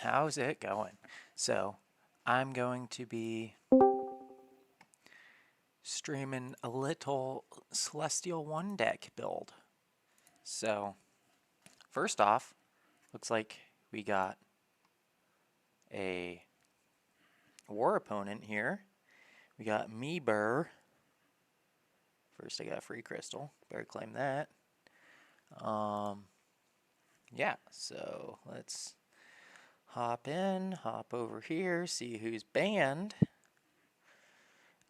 How's it going? So, I'm going to be streaming a little Celestial 1 deck build. So, first off, looks like we got a war opponent here. We got Meeber. First, I got a free crystal. Better claim that. Um, yeah, so let's hop in, hop over here, see who's banned.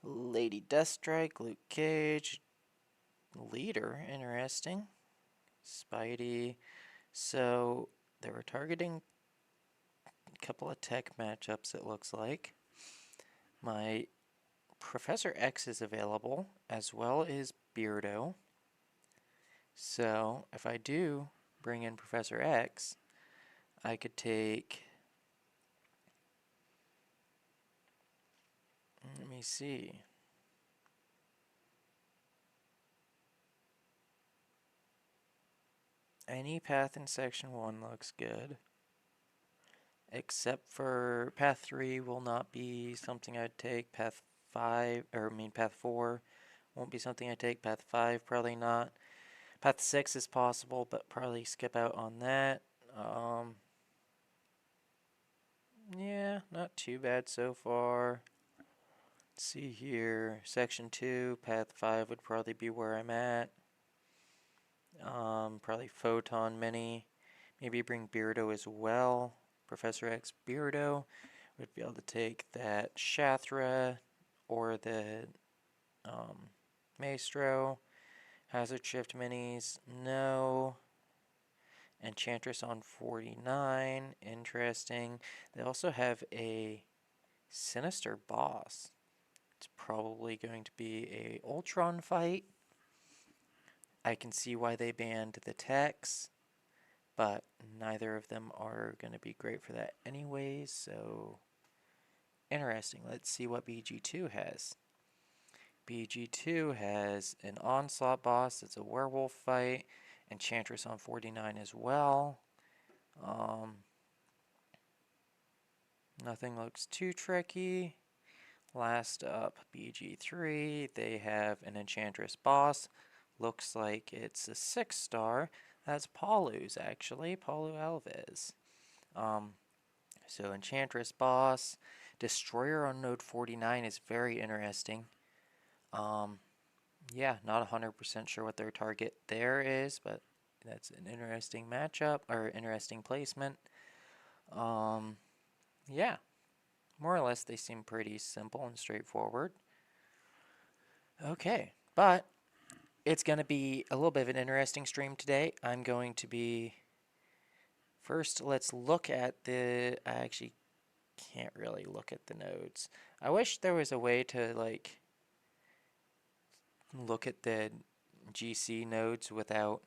Lady Deathstrike, Luke Cage, Leader, interesting. Spidey. So they were targeting a couple of tech matchups, it looks like. My Professor X is available, as well as Beardo. So if I do bring in Professor X, I could take, let me see. Any path in section 1 looks good. Except for path 3 will not be something I'd take. Path 5, or I mean path 4 won't be something I take. Path 5 probably not. Path 6 is possible, but probably skip out on that. Yeah, not too bad so far. Let's see here. Section 2, Path 5 would probably be where I'm at. Probably Photon Mini. Maybe bring Beardo as well. Professor X Beardo would be able to take that Shathra or the Maestro. Hazard Shift Minis, no. Enchantress on 49, interesting. They also have a Sinister Boss. It's probably going to be a Ultron fight. I can see why they banned the techs, but neither of them are going to be great for that anyways, so interesting. Let's see what BG2 has. BG2 has an Onslaught boss. It's a werewolf fight. Enchantress on 49 as well. Nothing looks too tricky. Last up, BG3. They have an Enchantress boss. Looks like it's a 6-star. That's Paulu's actually, Paulu Alves. So Enchantress boss. Destroyer on node 49 is very interesting. Yeah, not 100% sure what their target there is, but that's an interesting matchup, or interesting placement. Yeah, more or less they seem pretty simple and straightforward. Okay, but it's going to be a little bit of an interesting stream today. I'm going to be, first let's look at I actually can't really look at the nodes. I wish there was a way to like look at the GC nodes without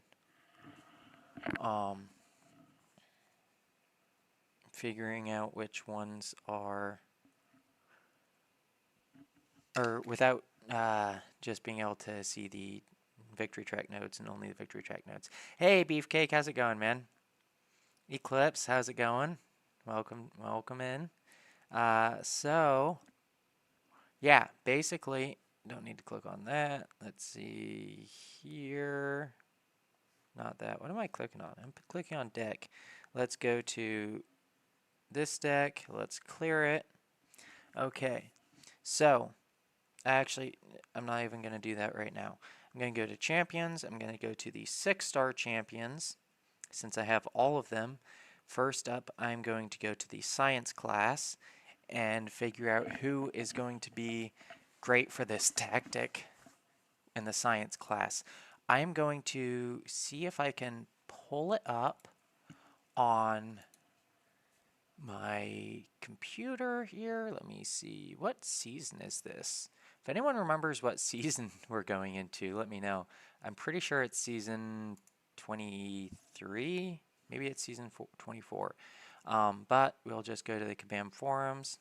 figuring out which ones are, or without just being able to see the victory track nodes and only the victory track nodes. Hey Beefcake, how's it going, man? Eclipse, how's it going? Welcome in. So yeah, basically, don't need to click on that. Let's see here. Not that. What am I clicking on? I'm clicking on deck. Let's go to this deck. Let's clear it. Okay. So, actually, I'm not even going to do that right now. I'm going to go to champions. I'm going to go to the 6-star champions since I have all of them. First up, I'm going to go to the science class and figure out who is going to be great for this tactic in the science class. I am going to see if I can pull it up on my computer here. Let me see. What season is this? If anyone remembers what season we're going into, let me know. I'm pretty sure it's season 23. Maybe it's season 24. But we'll just go to the Kabam forums.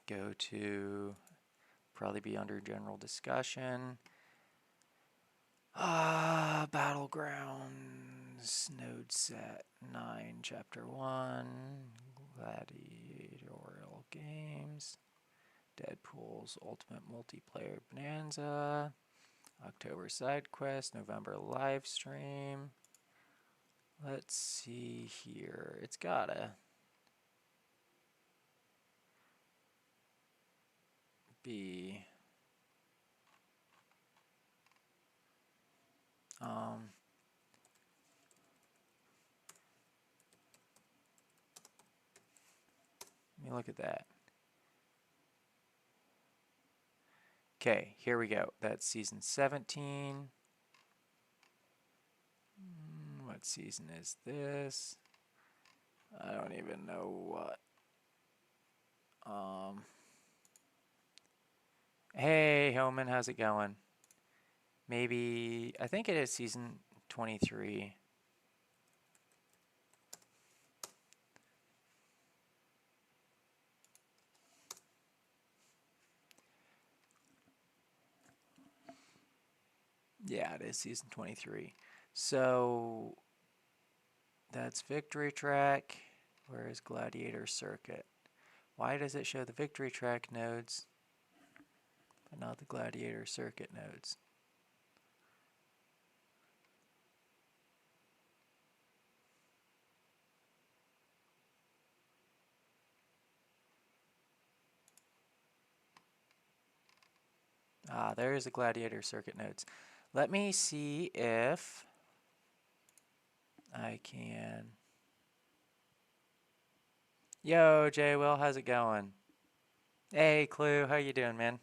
Go to, probably be under general discussion. Battlegrounds, node set 9, chapter 1, gladiatorial games, Deadpool's ultimate multiplayer bonanza, October side quest, November live stream. Let's see here. It's gotta be let me look at that. Okay, here we go. That's season 17. What season is this? I don't even know what. Hey, Hillman, how's it going? Maybe, I think it is season 23. Yeah, it is season 23. So that's Victory Track. Where is Gladiator Circuit? Why does it show the Victory Track nodes, but not the Gladiator Circuit nodes? Ah, there's the Gladiator Circuit nodes. Let me see if I can. Yo, Jay Will, how's it going? Hey, Clue, how you doing, man?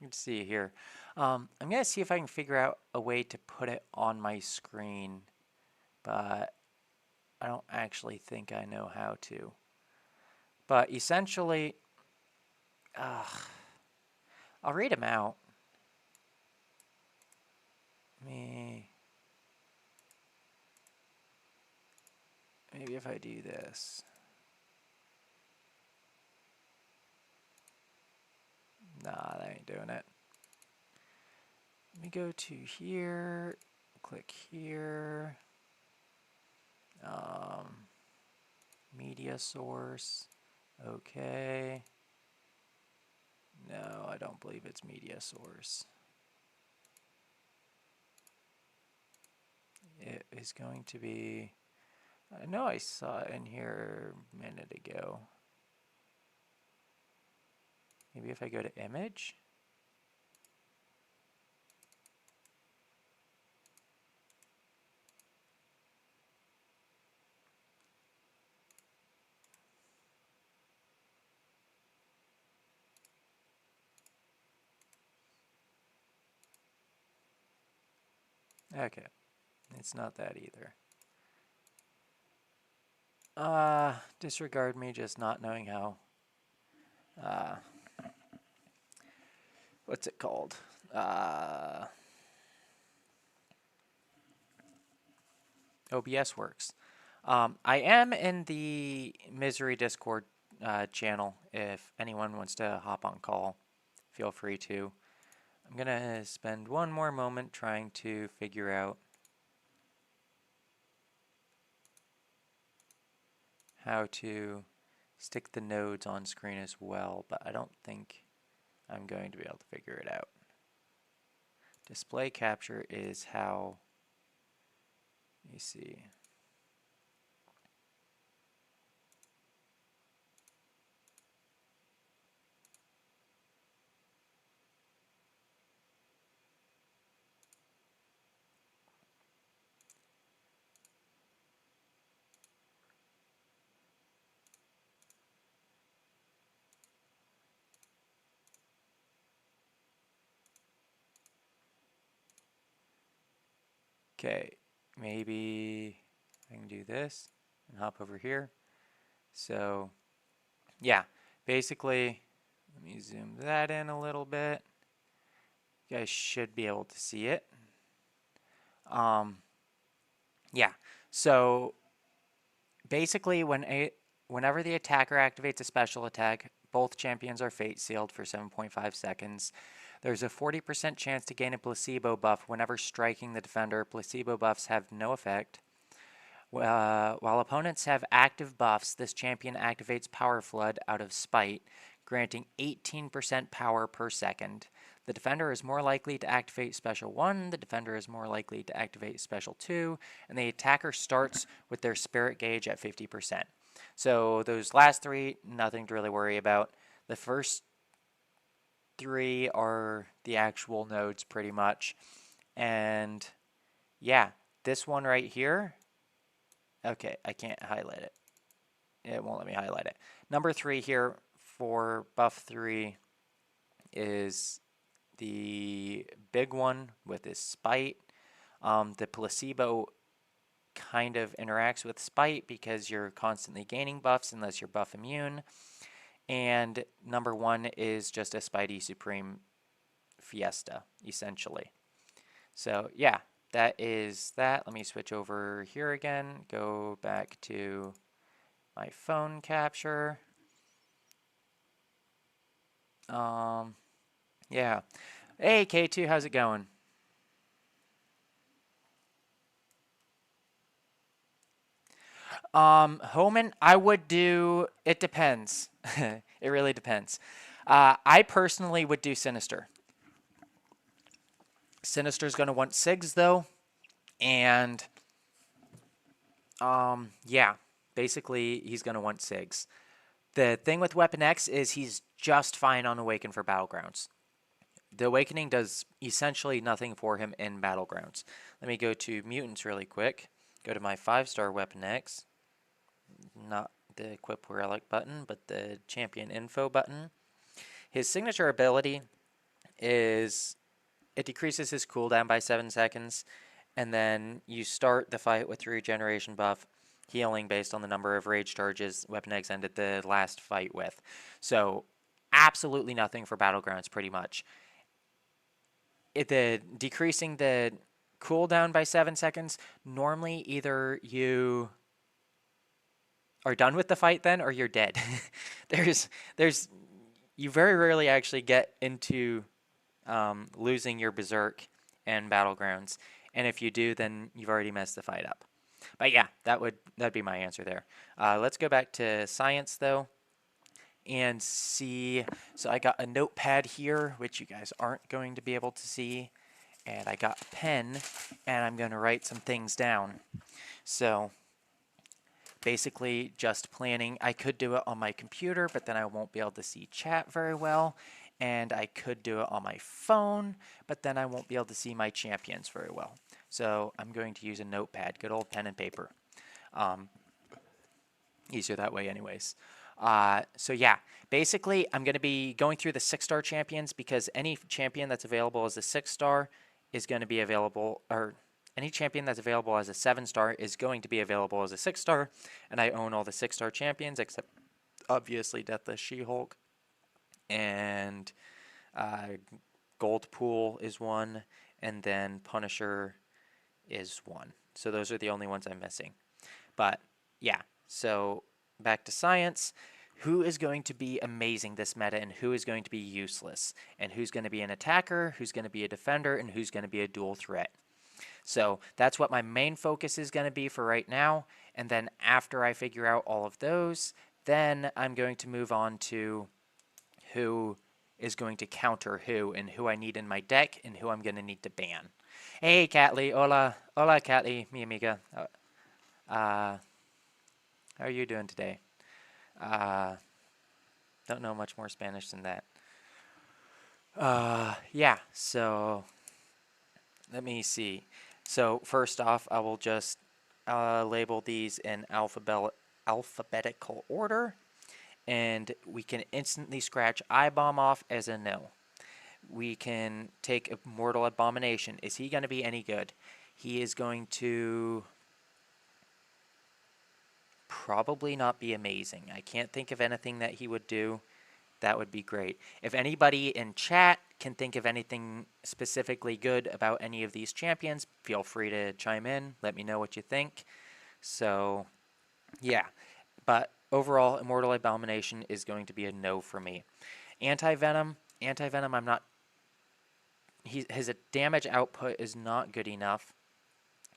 Good to see you here. I'm gonna see if I can figure out a way to put it on my screen, but I don't actually think I know how to. But essentially, I'll read them out. Maybe if I do this. Nah, that ain't doing it. Let me go to here, click here, media source, okay. No, I don't believe it's media source. It is going to be, I know I saw it in here a minute ago. Maybe if I go to image. Okay, it's not that either. Disregard me just not knowing how, what's it called? OBS works. I am in the Misery Discord channel. If anyone wants to hop on call, feel free to. I'm going to spend one more moment trying to figure out how to stick the nodes on screen as well, but I don't think I'm going to be able to figure it out. Display capture is how, let me see. Okay, maybe I can do this and hop over here. So, yeah, basically, let me zoom that in a little bit. You guys should be able to see it. Yeah, so basically whenever the attacker activates a special attack, both champions are fate sealed for 7.5 seconds. There's a 40% chance to gain a placebo buff whenever striking the defender. Placebo buffs have no effect. While opponents have active buffs, this champion activates Power Flood out of spite, granting 18% power per second. The defender is more likely to activate Special 1, the defender is more likely to activate Special 2, and the attacker starts with their Spirit Gauge at 50%. So those last three, nothing to really worry about. The first three are the actual nodes pretty much. And yeah, this one right here, okay, I can't highlight it. It won't let me highlight it. Number 3 here for buff 3 is the big one with his spite. The placebo kind of interacts with spite because you're constantly gaining buffs unless you're buff immune. And number 1 is just a Spidey Supreme Fiesta, essentially. So yeah, that is that. Let me switch over here again. Go back to my phone capture. Yeah. Hey, K2, how's it going? Homan, I would do, it depends. It really depends. I personally would do Sinister. Sinister's going to want SIGs, though. And, yeah, basically, he's going to want SIGs. The thing with Weapon X is he's just fine on Awaken for Battlegrounds. The Awakening does essentially nothing for him in Battlegrounds. Let me go to Mutants really quick. Go to my 5-star Weapon X. Not the Equip Relic button, but the Champion Info button. His signature ability is it decreases his cooldown by 7 seconds, and then you start the fight with the regeneration buff, healing based on the number of rage charges Weapon X ended the last fight with. So absolutely nothing for Battlegrounds, pretty much. Decreasing the cooldown by 7 seconds, normally either you are done with the fight then or you're dead. You very rarely actually get into losing your Berserk and Battlegrounds, and if you do, then you've already messed the fight up. But yeah, that'd be my answer there. Let's go back to science though and see. So I got a notepad here, which you guys aren't going to be able to see, and I got a pen, and I'm going to write some things down. So basically just planning. I could do it on my computer, but then I won't be able to see chat very well. And I could do it on my phone, but then I won't be able to see my champions very well. So I'm going to use a notepad, good old pen and paper. Easier that way anyways. So yeah, basically I'm going to be going through the 6-star champions because any champion that's available as a 6-star is going to be available, or any champion that's available as a 7-star is going to be available as a 6-star, and I own all the 6-star champions except obviously Deathless She-Hulk, and Gold Pool is one, and then Punisher is one. So those are the only ones I'm missing. But yeah, so back to science. Who is going to be amazing this meta and who is going to be useless? And who's going to be an attacker, who's going to be a defender, and who's going to be a dual threat? So that's what my main focus is going to be for right now. And then after I figure out all of those, then I'm going to move on to who is going to counter who and who I need in my deck and who I'm going to need to ban. Hey, Catley. Hola. Hola, Catley, mi amiga. How are you doing today? Don't know much more Spanish than that. Yeah, so let me see. So first off, I will just label these in alphabetical order, and we can instantly scratch I-Bomb off as a no. We can take Immortal Abomination. Is he going to be any good? He is going to probably not be amazing. I can't think of anything that he would do that would be great. If anybody in chat can think of anything specifically good about any of these champions, feel free to chime in. Let me know what you think. So, yeah. But overall, Immortal Abomination is going to be a no for me. Anti-Venom, I'm not his damage output is not good enough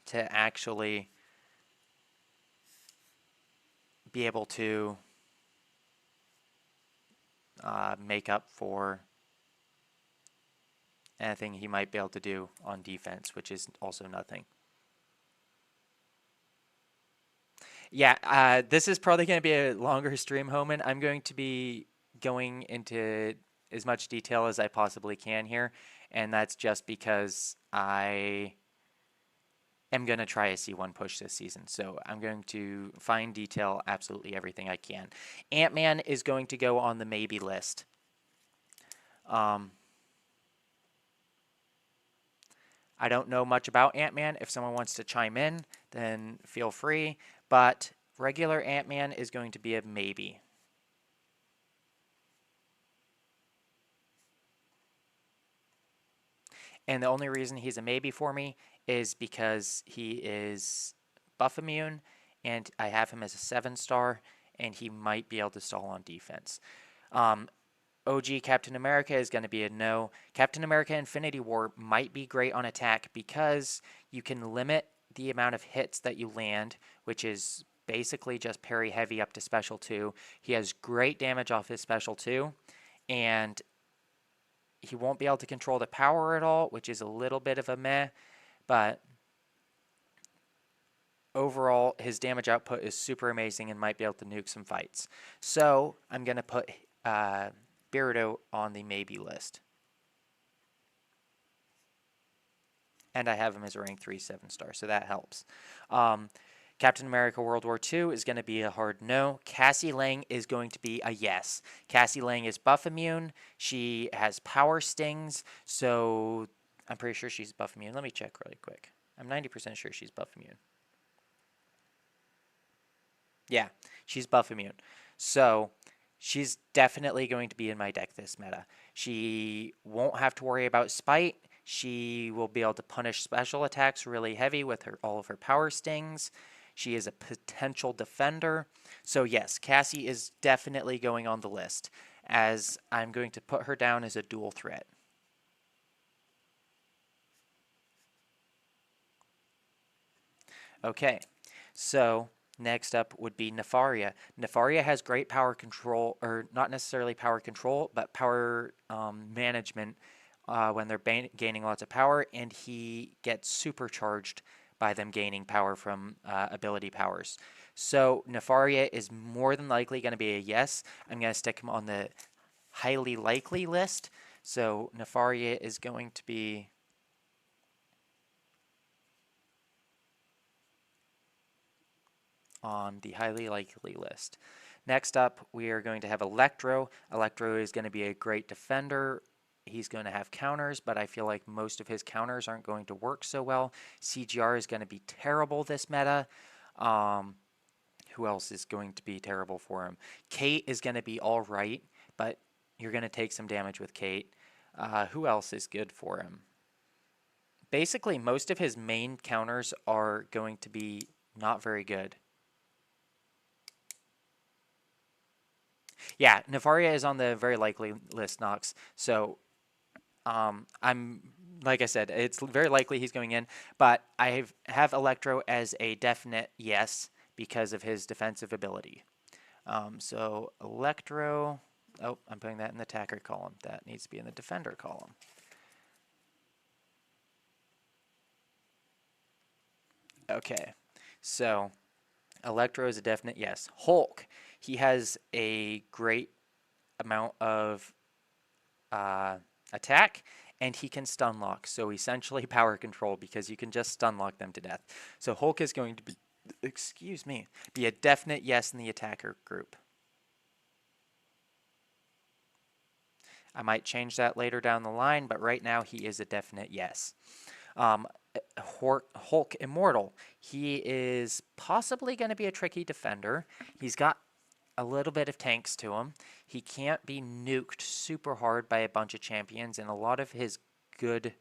to actually be able to make up for anything he might be able to do on defense, which is also nothing. Yeah, this is probably going to be a longer stream, Homan. I'm going to be going into as much detail as I possibly can here, and that's just because I am going to try a C1 push this season. So I'm going to fine detail absolutely everything I can. Ant-Man is going to go on the maybe list. I don't know much about Ant-Man. If someone wants to chime in, then feel free. But regular Ant-Man is going to be a maybe. And the only reason he's a maybe for me is because he is buff immune, and I have him as a 7-star, and he might be able to stall on defense. OG Captain America is going to be a no. Captain America Infinity War might be great on attack because you can limit the amount of hits that you land, which is basically just parry heavy up to special 2. He has great damage off his special 2, and he won't be able to control the power at all, which is a little bit of a meh, but overall, his damage output is super amazing and might be able to nuke some fights. So I'm going to put Beardo on the maybe list. And I have him as a rank 3 7-star, so that helps. Captain America World War II is going to be a hard no. Cassie Lang is going to be a yes. Cassie Lang is buff immune. She has power stings, so I'm pretty sure she's buff immune. Let me check really quick. I'm 90% sure she's buff immune. Yeah, she's buff immune. So she's definitely going to be in my deck this meta. She won't have to worry about Spite. She will be able to punish special attacks really heavy with all of her power stings. She is a potential defender. So yes, Cassie is definitely going on the list, as I'm going to put her down as a dual threat. Okay, so next up would be Nefaria. Nefaria has great power control, or not necessarily power control, but power management when they're gaining lots of power, and he gets supercharged by them gaining power from ability powers. So Nefaria is more than likely going to be a yes. I'm going to stick him on the highly likely list. So Nefaria is going to be on the highly likely list. Next up, we are going to have Electro. Electro is going to be a great defender. He's going to have counters, but I feel like most of his counters aren't going to work so well. CGR is going to be terrible this meta. Who else is going to be terrible for him? Kate is going to be all right, but you're going to take some damage with Kate. Who else is good for him? Basically, most of his main counters are going to be not very good. Yeah, Nefaria is on the very likely list, Nox. So I'm like I said, it's very likely he's going in, but I have Electro as a definite yes because of his defensive ability. So Electro, oh, I'm putting that in the attacker column. That needs to be in the defender column. Okay, so Electro is a definite yes. Hulk, he has a great amount of attack, and he can stun lock. So essentially power control, because you can just stun lock them to death. So Hulk is going to be, excuse me, be a definite yes in the attacker group. I might change that later down the line, but right now he is a definite yes. Hulk Immortal. He is possibly going to be a tricky defender. He's got a little bit of tanks to him. He can't be nuked super hard by a bunch of champions, and a lot of his good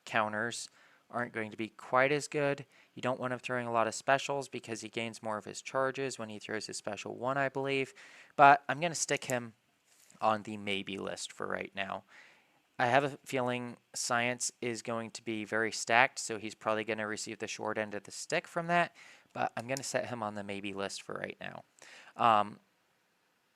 counters aren't going to be quite as good. You don't want him throwing a lot of specials because he gains more of his charges when he throws his special 1, I believe. But I'm going to stick him on the maybe list for right now. I have a feeling Science is going to be very stacked, so he's probably going to receive the short end of the stick from that, but I'm going to set him on the maybe list for right now.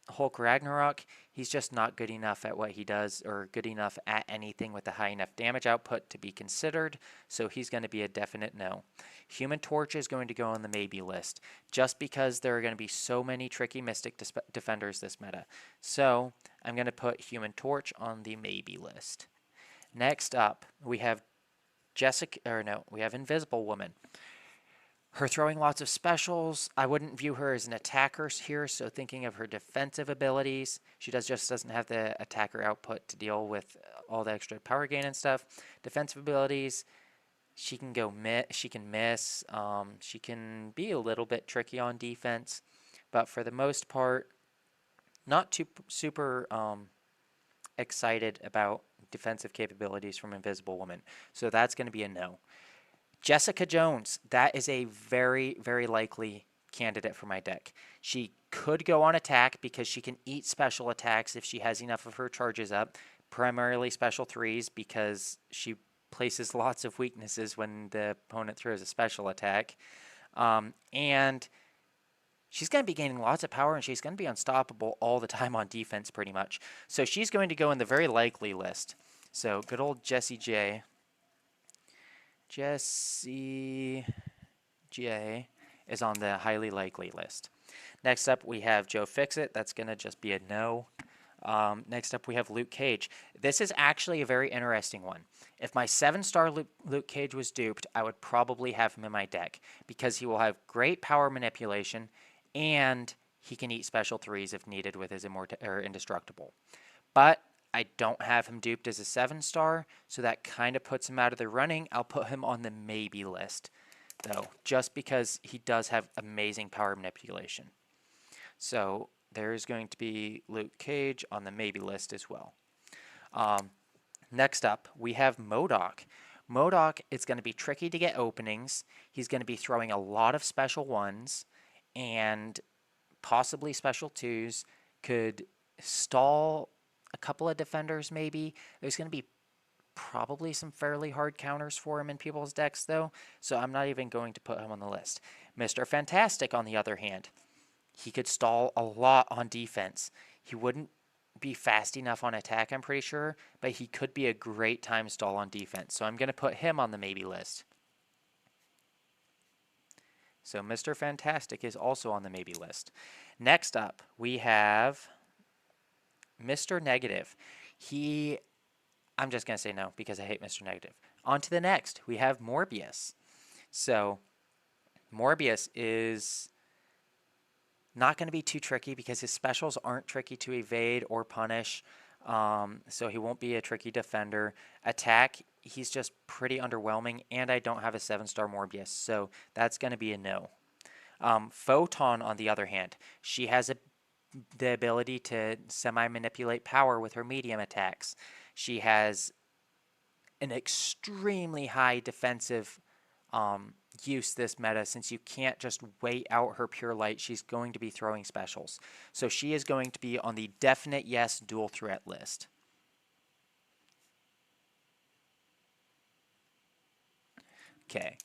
Hulk Ragnarok, he's just not good enough at what he does, or good enough at anything with a high enough damage output to be considered, so he's going to be a definite no. Human Torch is going to go on the maybe list, just because there are going to be so many tricky Mystic defenders this meta. So I'm going to put Human Torch on the maybe list. Next up, we have Invisible Woman. Her throwing lots of specials. I wouldn't view her as an attacker here, so thinking of her defensive abilities, she just doesn't have the attacker output to deal with all the extra power gain and stuff. Defensive abilities, she can miss. She can be a little bit tricky on defense, but for the most part, not too super excited about defensive capabilities from Invisible Woman. So that's going to be a no. Jessica Jones, that is a very, very likely candidate for my deck. She could go on attack because she can eat special attacks if she has enough of her charges up, primarily special 3s because she places lots of weaknesses when the opponent throws a special attack. And she's going to be gaining lots of power, and she's going to be unstoppable all the time on defense pretty much. So she's going to go in the very likely list. So good old Jessie J. Jessie J is on the highly likely list. Next up, we have Joe Fixit. That's going to just be a no. Next up, we have Luke Cage. This is actually a very interesting one. If my 7-star Luke Cage was duped, I would probably have him in my deck because he will have great power manipulation and he can eat special 3s if needed with his indestructible. But I don't have him duped as a 7-star, so that kind of puts him out of the running. I'll put him on the maybe list, though, just because he does have amazing power manipulation. So there's going to be Luke Cage on the maybe list as well. Next up, we have MODOK. MODOK is going to be tricky to get openings. He's going to be throwing a lot of special 1s and possibly special 2s. Could stall a couple of defenders maybe. There's going to be probably some fairly hard counters for him in people's decks though, so I'm not even going to put him on the list. Mr. Fantastic, on the other hand, he could stall a lot on defense. He wouldn't be fast enough on attack, I'm pretty sure, but he could be a great time stall on defense, so I'm going to put him on the maybe list. So Mr. Fantastic is also on the maybe list. Next up, we have Mr. Negative. I'm just going to say no because I hate Mr. Negative. On to the next. We have Morbius. So Morbius is not going to be too tricky because his specials aren't tricky to evade or punish. So he won't be a tricky defender. Attack, he's just pretty underwhelming, and I don't have a 7-star Morbius, so that's going to be a no. Photon, on the other hand, she has the ability to semi-manipulate power with her medium attacks. She has an extremely high defensive use this meta, since you can't just wait out her pure light. She's going to be throwing specials. So she is going to be on the definite yes dual threat list. Okay.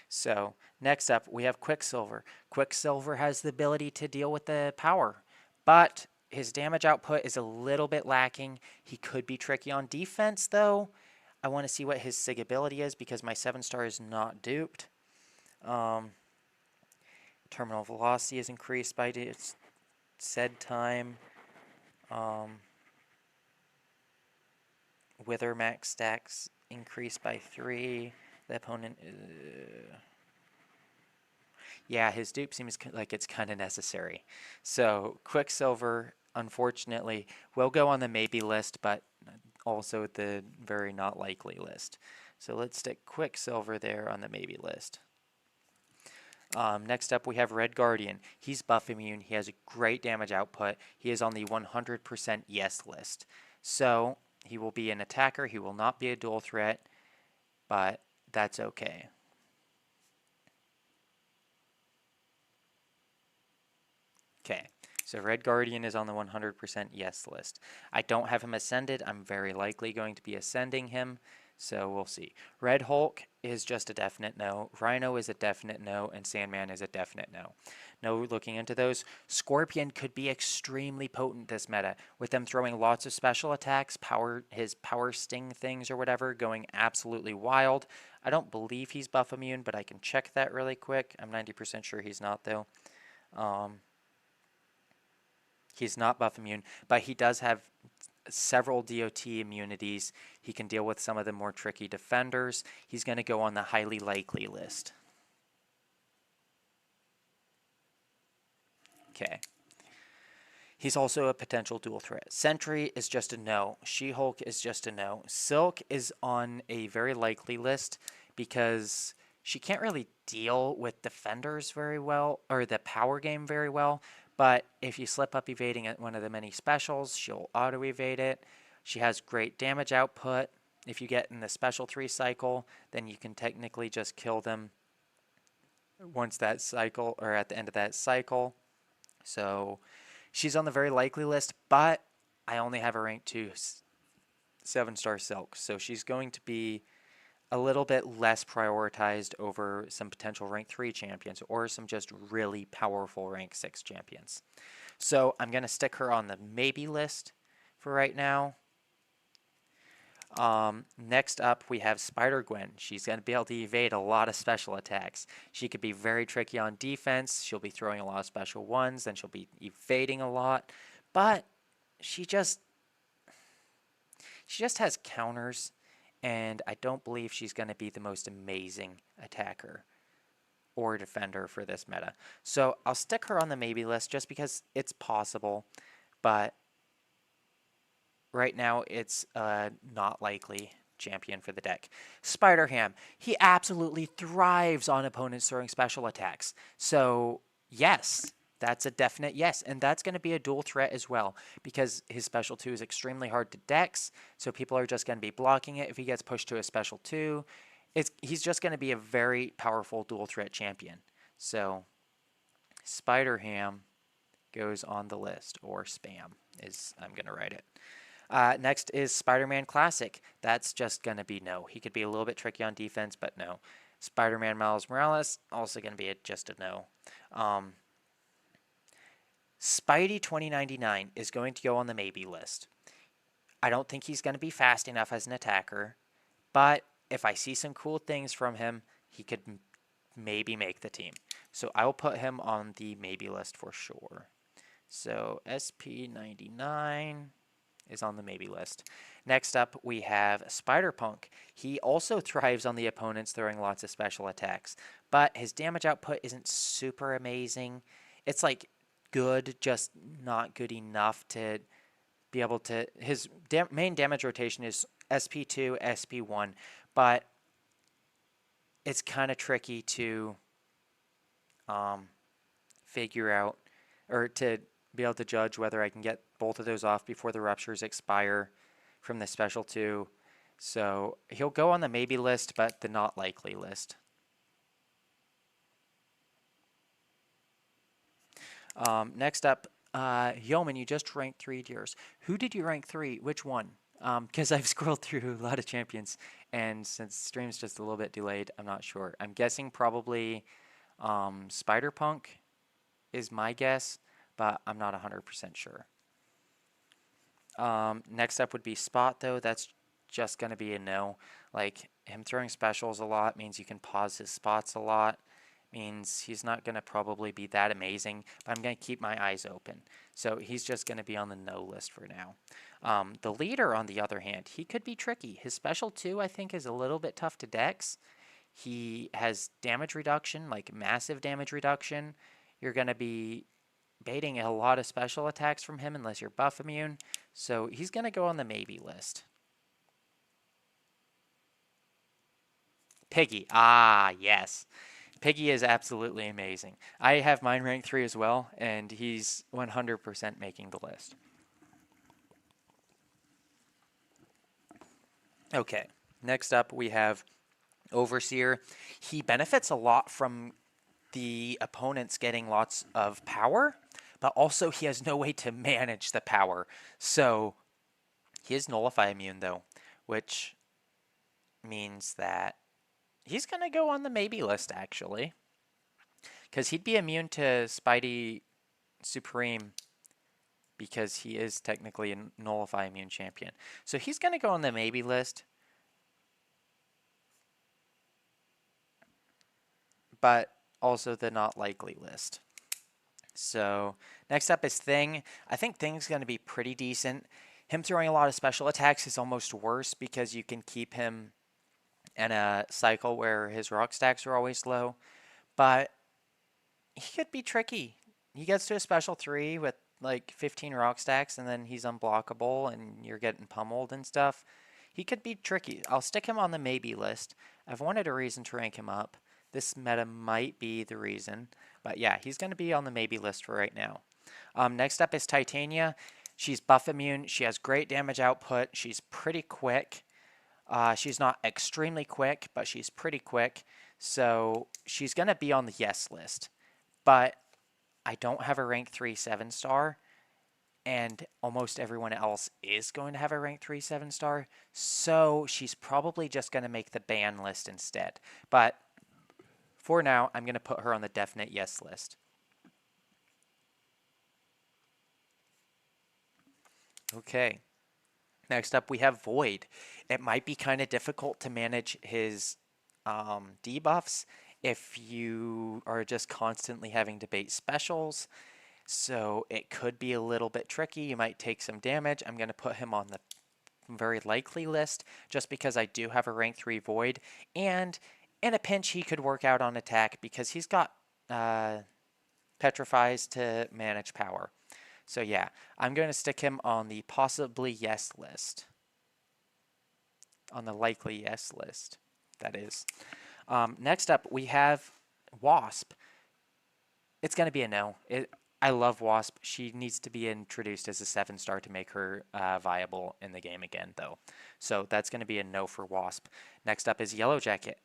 So next up, we have Quicksilver. Quicksilver has the ability to deal with the power, but his damage output is a little bit lacking. He could be tricky on defense, though. I want to see what his SIG ability is because my 7-star is not duped. Terminal velocity is increased by its said time. Wither max stacks increased by 3. The opponent... yeah, his dupe seems like it's kind of necessary. So Quicksilver, unfortunately, will go on the maybe list, but also the very not likely list. So let's stick Quicksilver there on the maybe list. Next up, we have Red Guardian. He's buff immune. He has a great damage output. He is on the 100% yes list. So he will be an attacker. He will not be a dual threat, but that's okay. Okay, So Red Guardian is on the 100% yes list. I don't have him ascended. I'm very likely going to be ascending him. So we'll see. Red Hulk is just a definite no. Rhino is a definite no. And Sandman is a definite no. No looking into those. Scorpion could be extremely potent this meta, with them throwing lots of special attacks, his power sting things or whatever, going absolutely wild. I don't believe he's buff immune, but I can check that really quick. I'm 90% sure he's not, though. He's not buff immune, but he does have several DOT immunities. He can deal with some of the more tricky defenders. He's going to go on the highly likely list. Okay. He's also a potential dual threat. Sentry is just a no. She-Hulk is just a no. Silk is on a very likely list because she can't really deal with defenders very well, or the power game very well. But if you slip up evading at one of the many specials, she'll auto-evade it. She has great damage output. If you get in the special 3 cycle, then you can technically just kill them once that cycle, or at the end of that cycle. So she's on the very likely list, but I only have a rank 2 7-star Silk. So she's going to be a little bit less prioritized over some potential rank 3 champions or some just really powerful rank 6 champions. So I'm going to stick her on the maybe list for right now. Next up, we have Spider-Gwen. She's going to be able to evade a lot of special attacks. She could be very tricky on defense. She'll be throwing a lot of special ones, and she'll be evading a lot. But she just has counters, and I don't believe she's going to be the most amazing attacker or defender for this meta. So I'll stick her on the maybe list just because it's possible, but right now it's not likely champion for the deck. Spider-Ham, he absolutely thrives on opponents throwing special attacks. So yes, that's a definite yes, and that's going to be a dual threat as well because his special 2 is extremely hard to dex, so people are just going to be blocking it if he gets pushed to a special 2. He's just going to be a very powerful dual threat champion. So Spider-Ham goes on the list, or spam is I'm going to write it. Next is Spider-Man Classic. That's just going to be no. He could be a little bit tricky on defense, but no. Spider-Man Miles Morales, also going to be just a no. Spidey 2099 is going to go on the maybe list. I don't think he's going to be fast enough as an attacker, but if I see some cool things from him, he could maybe make the team. So I will put him on the maybe list for sure. So SP99 is on the maybe list. Next up, we have Spider-Punk. He also thrives on the opponents throwing lots of special attacks, but his damage output isn't super amazing. It's like good, just not good enough to be able to... His main damage rotation is SP2, SP1, but it's kind of tricky to figure out, or to be able to judge whether I can get both of those off before the ruptures expire from the special 2. So he'll go on the maybe list, but the not likely list. Next up, Yeoman, you just ranked 3 tiers. Who did you rank 3? Which one? Because I've scrolled through a lot of champions, and since stream's just a little bit delayed, I'm not sure. I'm guessing probably Spider-Punk is my guess, but I'm not 100% sure. Next up would be Spot, though. That's just going to be a no. Like, him throwing specials a lot means you can pause his spots a lot. Means he's not going to probably be that amazing, but I'm going to keep my eyes open. So he's just going to be on the no list for now. The leader, on the other hand, he could be tricky. His special 2, I think, is a little bit tough to dex. He has damage reduction, like massive damage reduction. You're going to be baiting a lot of special attacks from him unless you're buff immune. So he's going to go on the maybe list. Piggy. Ah, yes. Piggy is absolutely amazing. I have mine ranked 3 as well, and he's 100% making the list. Okay, next up we have Overseer. He benefits a lot from the opponents getting lots of power, but also he has no way to manage the power. So he is Nullify immune though, which means that he's going to go on the maybe list actually. Because he'd be immune to Spidey Supreme because he is technically a Nullify immune champion. So he's going to go on the maybe list. But also the not likely list. So next up is Thing. I think Thing's going to be pretty decent. Him throwing a lot of special attacks is almost worse because you can keep him in a cycle where his rock stacks are always low. But he could be tricky. He gets to a special 3 with like 15 rock stacks and then he's unblockable and you're getting pummeled and stuff. He could be tricky. I'll stick him on the maybe list. I've wanted a reason to rank him up. This meta might be the reason. But yeah, he's going to be on the maybe list for right now. Next up is Titania. She's buff immune. She has great damage output. She's pretty quick. She's not extremely quick, but she's pretty quick. So she's going to be on the yes list. But I don't have a rank 3 7-star. And almost everyone else is going to have a rank 3 7-star. So she's probably just going to make the ban list instead. But for now, I'm going to put her on the definite yes list. Okay. Next up, we have Void. It might be kind of difficult to manage his debuffs if you are just constantly having to bait specials. So it could be a little bit tricky. You might take some damage. I'm going to put him on the very likely list just because I do have a rank 3 Void. And in a pinch, he could work out on attack because he's got Petrifies to manage power. So yeah, I'm going to stick him on the possibly yes list. On the likely yes list, that is. Next up, we have Wasp. It's going to be a no. I love Wasp. She needs to be introduced as a 7-star to make her viable in the game again, though. So that's going to be a no for Wasp. Next up is Yellow Jacket.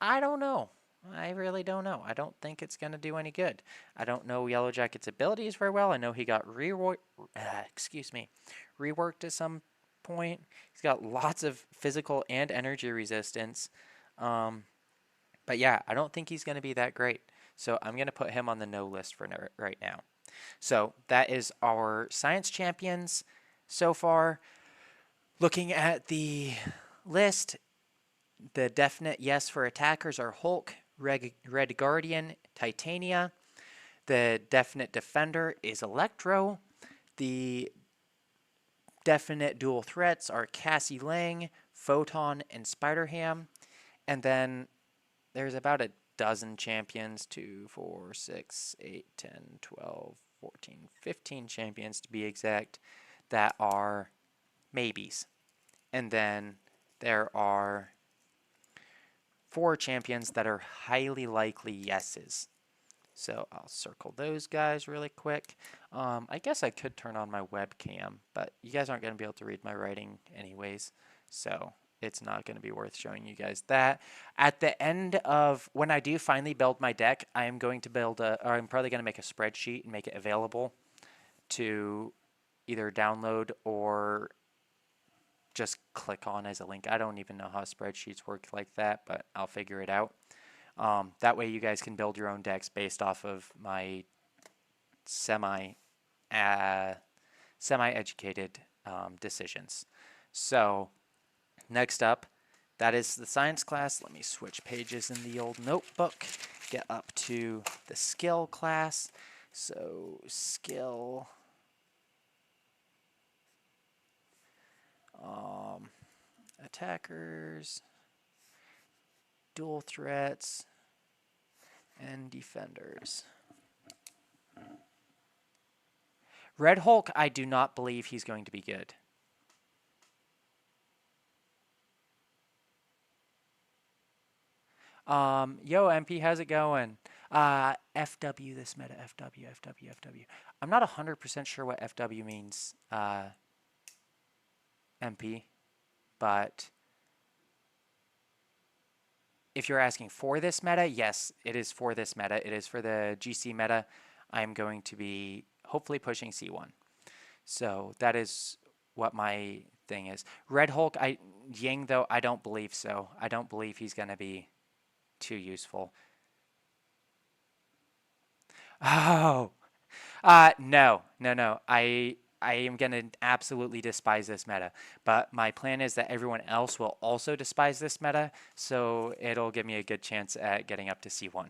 I don't know. I really don't know. I don't think it's going to do any good. I don't know Yellow Jacket's abilities very well. I know he got reworked at some point. He's got lots of physical and energy resistance. But yeah, I don't think he's going to be that great. So I'm going to put him on the no list for right now. So that is our science champions so far. Looking at the list, the definite yes for attackers are Hulk, Red Guardian, Titania. The definite defender is Electro. The definite dual threats are Cassie Lang, Photon, and Spider-Ham. And then there's about a dozen champions, 2, 4, 6, 8, 10, 12, 14, 15 champions to be exact, that are maybes. And then there are 4 champions that are highly likely yeses. So I'll circle those guys really quick. I guess I could turn on my webcam, but you guys aren't going to be able to read my writing anyways. So it's not going to be worth showing you guys that. At the end of when I do finally build my deck, I am going to I'm probably going to make a spreadsheet and make it available to either download or just click on as a link. I don't even know how spreadsheets work like that, but I'll figure it out. That way you guys can build your own decks based off of my semi-educated decisions. So next up, that is the science class. Let me switch pages in the old notebook. Get up to the skill class. So skill. Attackers, dual threats, and defenders. Red Hulk, I do not believe he's going to be good. Yo, MP, how's it going? FW, this meta, FW. I'm not 100% sure what FW means, MP, but if you're asking for this meta, yes, it is for this meta. It is for the GC meta. I'm going to be hopefully pushing C1. So that is what my thing is. Red Hulk, Ying though, I don't believe so. I don't believe he's going to be too useful. Oh, no. I am going to absolutely despise this meta, but my plan is that everyone else will also despise this meta, so it'll give me a good chance at getting up to C1.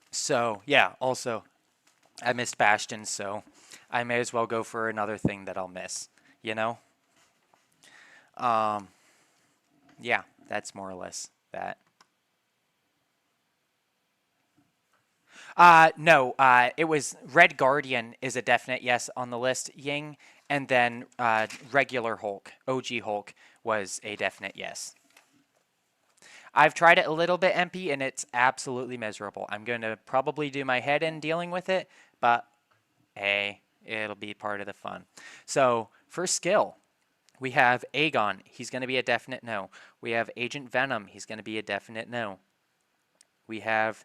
So, yeah, also, I missed Bastion, so I may as well go for another thing that I'll miss, you know? Yeah, that's more or less that. No, it was Red Guardian is a definite yes on the list, Ying, and then regular Hulk, OG Hulk, was a definite yes. I've tried it a little bit, MP, and it's absolutely miserable. I'm going to probably do my head in dealing with it, but hey, it'll be part of the fun. So for skill, we have Aegon. He's going to be a definite no. We have Agent Venom. He's going to be a definite no. We have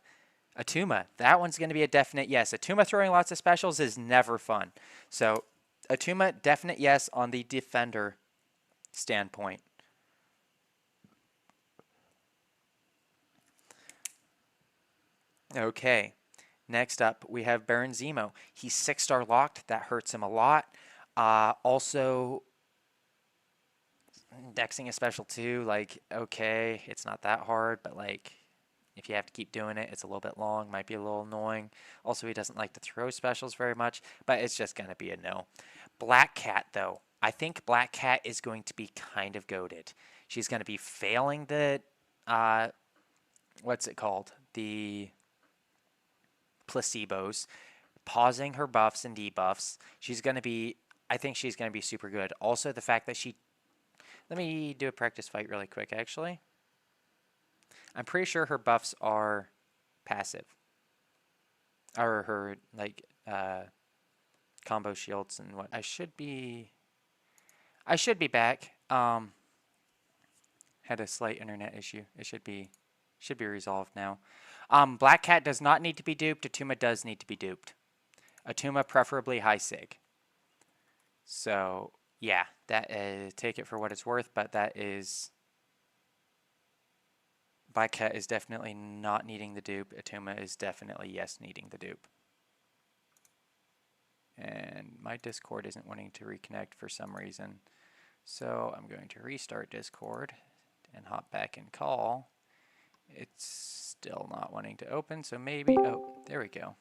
Attuma. That one's going to be a definite yes. Attuma throwing lots of specials is never fun. So Attuma, definite yes on the defender standpoint. Okay. Next up, we have Baron Zemo. He's 6-star locked. That hurts him a lot. Also, dexing a special too. Like, okay, it's not that hard, but like, if you have to keep doing it, it's a little bit long, might be a little annoying. Also, he doesn't like to throw specials very much, but it's just going to be a no. Black Cat, though. I think Black Cat is going to be kind of goated. She's going to be failing the, what's it called? The placebos, pausing her buffs and debuffs. She's going to be, I think she's going to be super good. Also, the fact that let me do a practice fight really quick, actually. I'm pretty sure her buffs are passive. Or her, like, combo shields and what. I should be back. Had a slight internet issue. It should be resolved now. Black Cat does not need to be duped. Attuma does need to be duped. Attuma preferably high sig. So, yeah, that take it for what it's worth, but that is... Black Cat is definitely not needing the dupe. Attuma is definitely yes needing the dupe. And my Discord isn't wanting to reconnect for some reason. So I'm going to restart Discord and hop back in call. It's still not wanting to open, so maybe... Oh, there we go.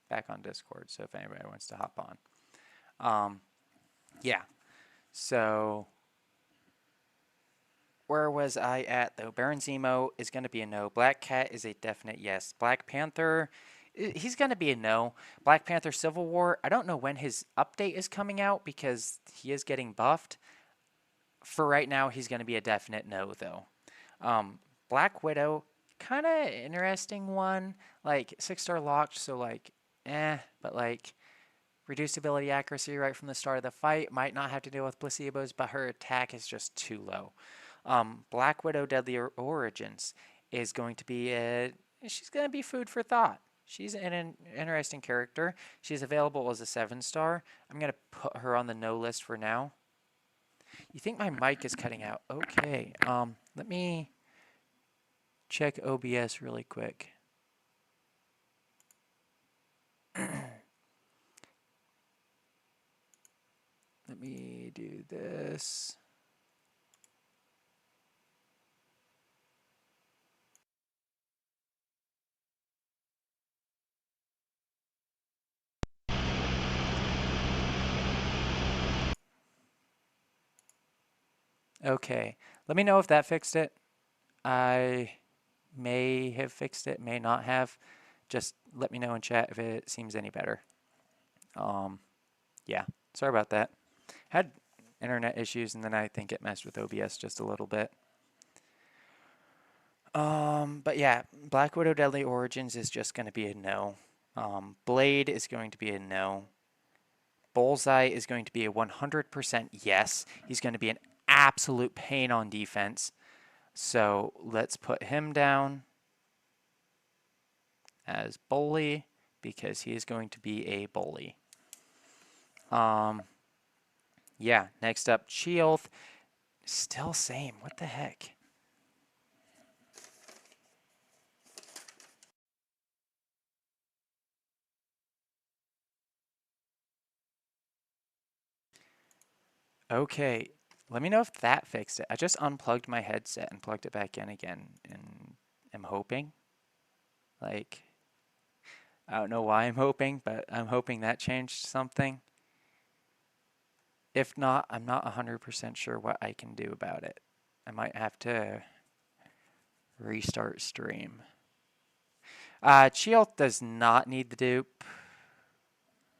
Back on Discord, so if anybody wants to hop on. Yeah. So... Where was I at, though? Baron Zemo is going to be a no. Black Cat is a definite yes. Black Panther, he's going to be a no. Black Panther Civil War, I don't know when his update is coming out because he is getting buffed. For right now, he's going to be a definite no, though. Black Widow, kind of interesting one. Like, 6-star locked, so like, but like... Reduced ability accuracy right from the start of the fight. Might not have to deal with placebos, but her attack is just too low. Black Widow Deadly Origins is going to be she's going to be food for thought. She's an interesting character. She's available as a 7-star. I'm going to put her on the no list for now. You think my mic is cutting out? Okay. Let me check OBS really quick. Let me do this. Okay, let me know if that fixed it. I may have fixed it, may not have. Just let me know in chat if it seems any better. Yeah, sorry about that. Had internet issues, and then I think it messed with OBS just a little bit. But yeah, Black Widow Deadly Origins is just going to be a no. Blade is going to be a no. Bullseye is going to be a 100% yes. He's going to be an absolute pain on defense. So let's put him down. as bully because he is going to be a bully. Yeah, next up, Cheoth. Still same. What the heck? Okay, let me know if that fixed it. I just unplugged my headset and plugged it back in again, and I'm hoping. Like, I don't know why I'm hoping, but I'm hoping that changed something. If not, I'm not 100% sure what I can do about it. I might have to restart stream. Cheoth does not need the dupe,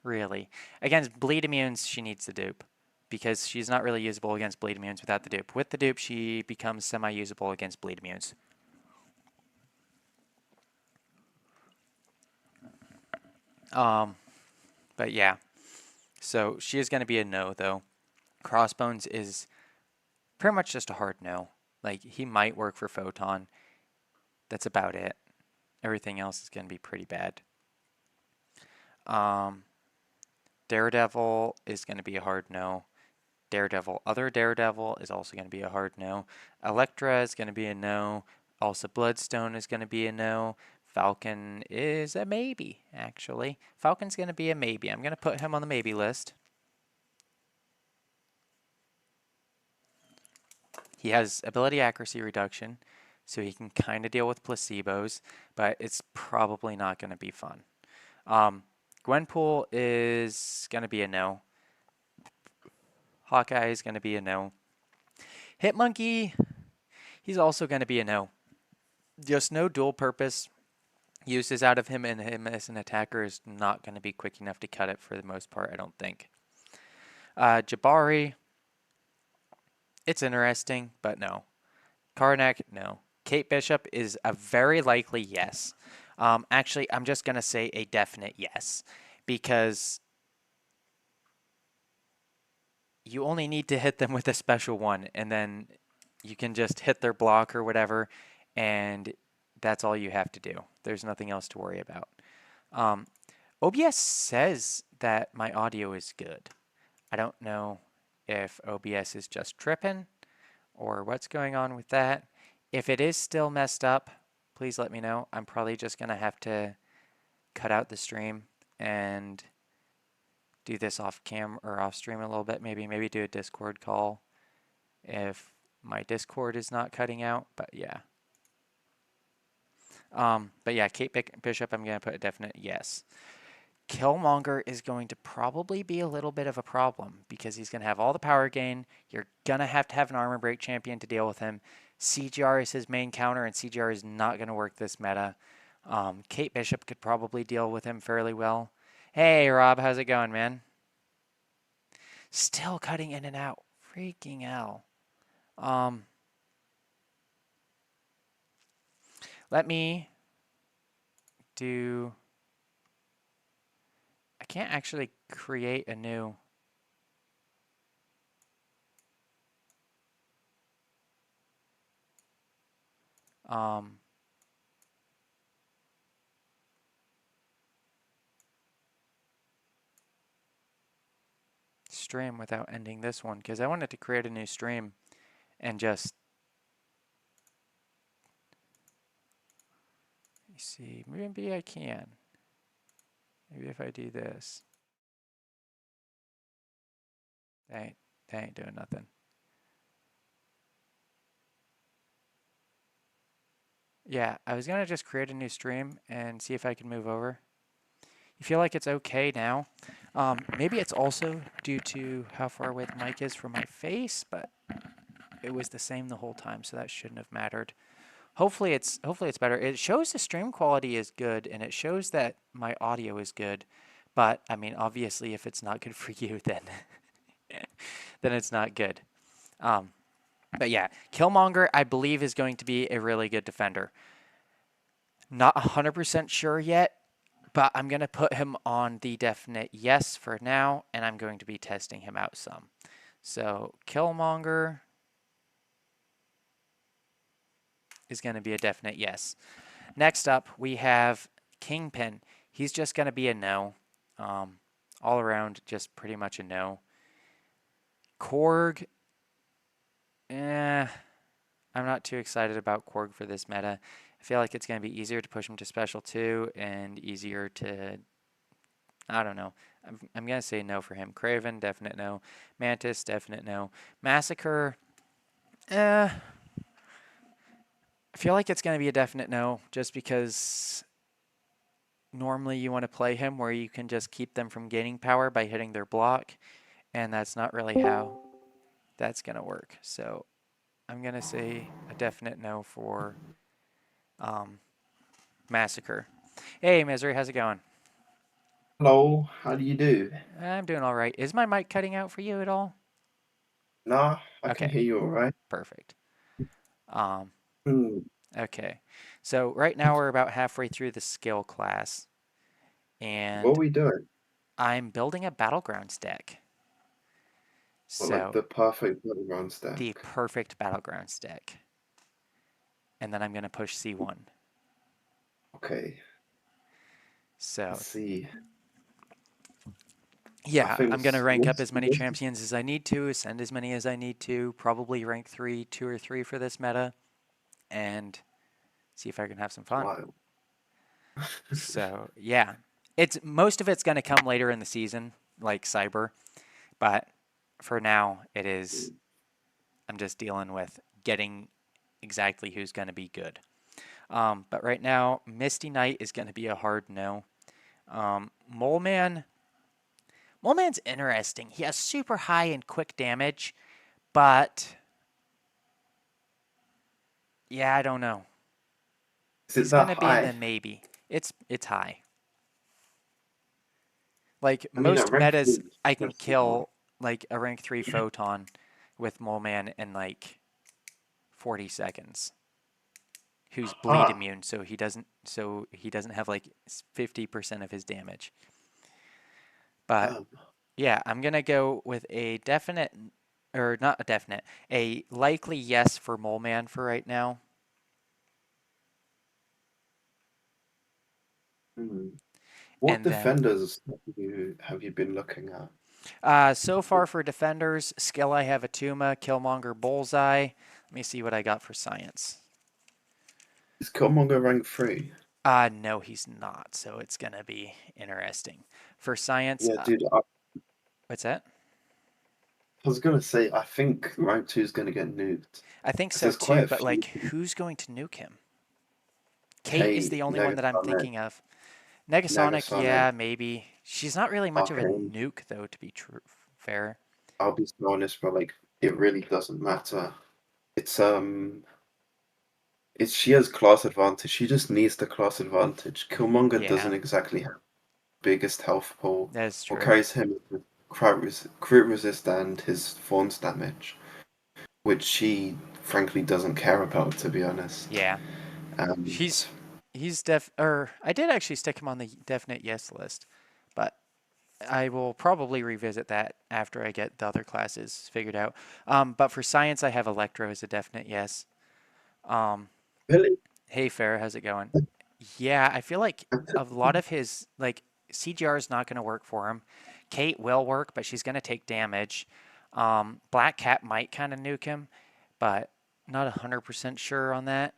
really. Against bleed immunes, she needs the dupe because she's not really usable against bleed immunes without the dupe. With the dupe, she becomes semi-usable against bleed immunes. But yeah, so she is going to be a no, though. Crossbones is pretty much just a hard no. Like, he might work for Photon. That's about it. Everything else is going to be pretty bad. Daredevil is going to be a hard no. Other Daredevil is also going to be a hard no. Elektra is going to be a no. Also, Bloodstone is going to be a no. Falcon is a maybe, actually. Falcon's going to be a maybe. I'm going to put him on the maybe list. He has ability accuracy reduction, so he can kind of deal with placebos, but it's probably not going to be fun. Gwenpool is going to be a no. Hawkeye is going to be a no. Hitmonkey, he's also going to be a no. Just no dual purpose uses out of him, and him as an attacker is not going to be quick enough to cut it for the most part, I don't think. Jabari, it's interesting, but no. Karnak, no. Kate Bishop is a very likely yes. Actually, I'm just going to say a definite yes, because you only need to hit them with a special one, and then you can just hit their block or whatever, and that's all you have to do. There's nothing else to worry about. OBS says that my audio is good. I don't know if OBS is just tripping or what's going on with that. If it is still messed up, please let me know. I'm probably just going to have to cut out the stream and do this off cam or off stream a little bit. Maybe do a Discord call if my Discord is not cutting out, but yeah. But yeah, Kate Bishop, I'm going to put a definite yes. Killmonger is going to probably be a little bit of a problem because he's going to have all the power gain. You're going to have an armor break champion to deal with him. CGR is his main counter, and CGR is not going to work this meta. Kate Bishop could probably deal with him fairly well. Hey, Rob, how's it going, man? Still cutting in and out. Freaking hell. Let me do... I can't actually create a new... stream without ending this one because I wanted to create a new stream and just... Let me see. Maybe I can. Maybe if I do this. That ain't doing nothing. Yeah, I was going to just create a new stream and see if I can move over. You feel like it's okay now. Maybe it's also due to how far away the mic is from my face, but it was the same the whole time, so that shouldn't have mattered. Hopefully it's better. It shows the stream quality is good, and it shows that my audio is good. But I mean, obviously, if it's not good for you, then then it's not good. But yeah, Killmonger, I believe, is going to be a really good defender. Not 100% sure yet, but I'm going to put him on the definite yes for now, and I'm going to be testing him out some. So Killmonger is going to be a definite yes. Next up, we have Kingpin, he's just going to be a no. All around, just pretty much a no. Korg, eh, I'm not too excited about Korg for this meta. I feel like it's going to be easier to push him to special 2 and easier to, I don't know. I'm going to say no for him. Craven, definite no. Mantis, definite no. Massacre, I feel like it's going to be a definite no just because normally you want to play him where you can just keep them from gaining power by hitting their block, and that's not really how that's going to work. So I'm going to say a definite no for Massacre. Hey, Misery, how's it going? Hello, how do you do? I'm doing all right. Is my mic cutting out for you at all? Nah, I can Okay, hear you all right. perfect. Um, Hmm, okay. So right now we're about halfway through the skill class, what and are we doing? I'm building a Battlegrounds deck. What, like So the perfect battleground the stack? perfect Battlegrounds deck. And then I'm going to push C1. Okay, So let's see. I yeah, think I'm going to rank up as many this champions as I need to, send as many as I need to, probably rank 3, 2 or 3 for this meta, and see if I can have some fun. wild. So yeah, it's most of it's going to come later in the season, like Cyber, but for now it is. I'm just dealing with getting exactly who's going to be good. But right now, Misty Knight is going to be a hard no. Mole Man, Mole Man's interesting. He has super high and quick damage, but yeah, I don't know. Is it He's that going to be in the high? maybe. It's high. Like I mean, at most rank metas, 3, I can that's not. kill like a rank 3 photon with Mole Man in like 40 seconds. Who's bleed Huh. immune, so he doesn't have like 50% of his damage. But Um, yeah, I'm gonna go with a definite, or not a definite, a likely yes for Mole Man for right now. hmm. What And then defenders have you been looking at? so far for defenders, skill I have Atuma, Killmonger, Bullseye. Let me see what I got for science. Is Killmonger rank 3? No, he's not. So it's gonna be interesting. For science, Yeah, dude, I what's that? was gonna say, I think rank 2 is gonna get nuked. I think Because so there's quite too, a but few. like, who's going to nuke him? Kate is Kate, the only one that I'm Negasonic, thinking of. Negasonic, Negasonic, yeah, maybe. She's not really much of a Arcane. nuke, though, to be true, fair. I'll be so honest, but like it really doesn't matter. It's it's she has class advantage. She just needs the class advantage. Killmonger Yeah, doesn't exactly have the biggest health pool. that's What true. carries him is the crit resist and his Thorns damage, which she frankly doesn't care about, to be honest. Yeah, And he's or I did actually stick him on the definite yes list, but I will probably revisit that after I get the other classes figured out. But for science, I have Electro as a definite yes. Um, really, hey, Farah, how's it going? Yeah, I feel like a lot of his like CGR is not going to work for him. Kate will work, but she's going to take damage. Black Cat might kind of nuke him, but not 100% sure on that.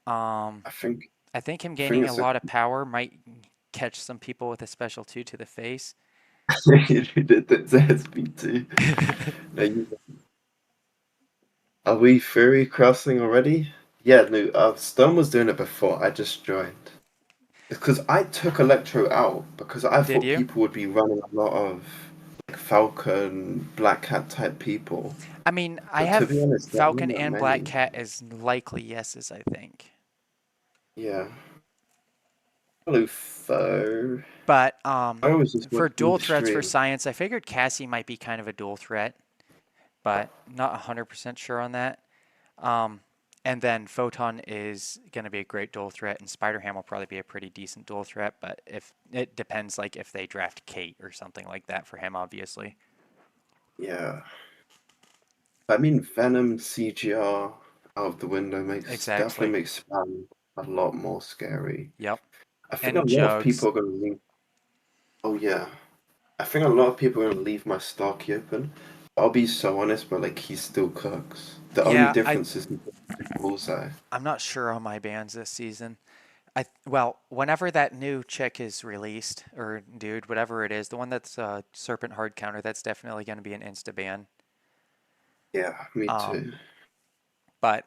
Um, I think I think him I think gaining a it's a lot of power might catch some people with a special 2 to the face. you did that to SB2. No, are we Fury crossing already? Yeah, no, Stone was doing it before. I just joined. It's because I took Electro out because I Did thought you? people would be running a lot of like Falcon, Black Cat type people. I mean, I But to be have honest, there aren't Falcon that and Black many. Cat as likely yeses, I think. Yeah. Hello, Fo. But I was just for watching dual the threats for stream. science, I figured Cassie might be kind of a dual threat, but not 100% sure on that. Um, and then Photon is going to be a great dual threat, and Spider Ham will probably be a pretty decent dual threat. But if it depends, like if they draft Kate or something like that for him, obviously. Yeah. I mean, Venom CGR out of the window makes Exactly. definitely makes Spam a lot more scary. Yep. I think a and lot of Jugs. people are going to leave. Oh yeah, I think a lot of people are going to leave my Starkey open. I'll be so honest, but like he still cooks. The only Yeah, difference is he doesn't bullseye. I'm not sure on my bans this season. Well, whenever that new chick is released, or dude, whatever it is, the one that's Serpent Hard Counter, that's definitely going to be an insta ban. Yeah, me Um, too. but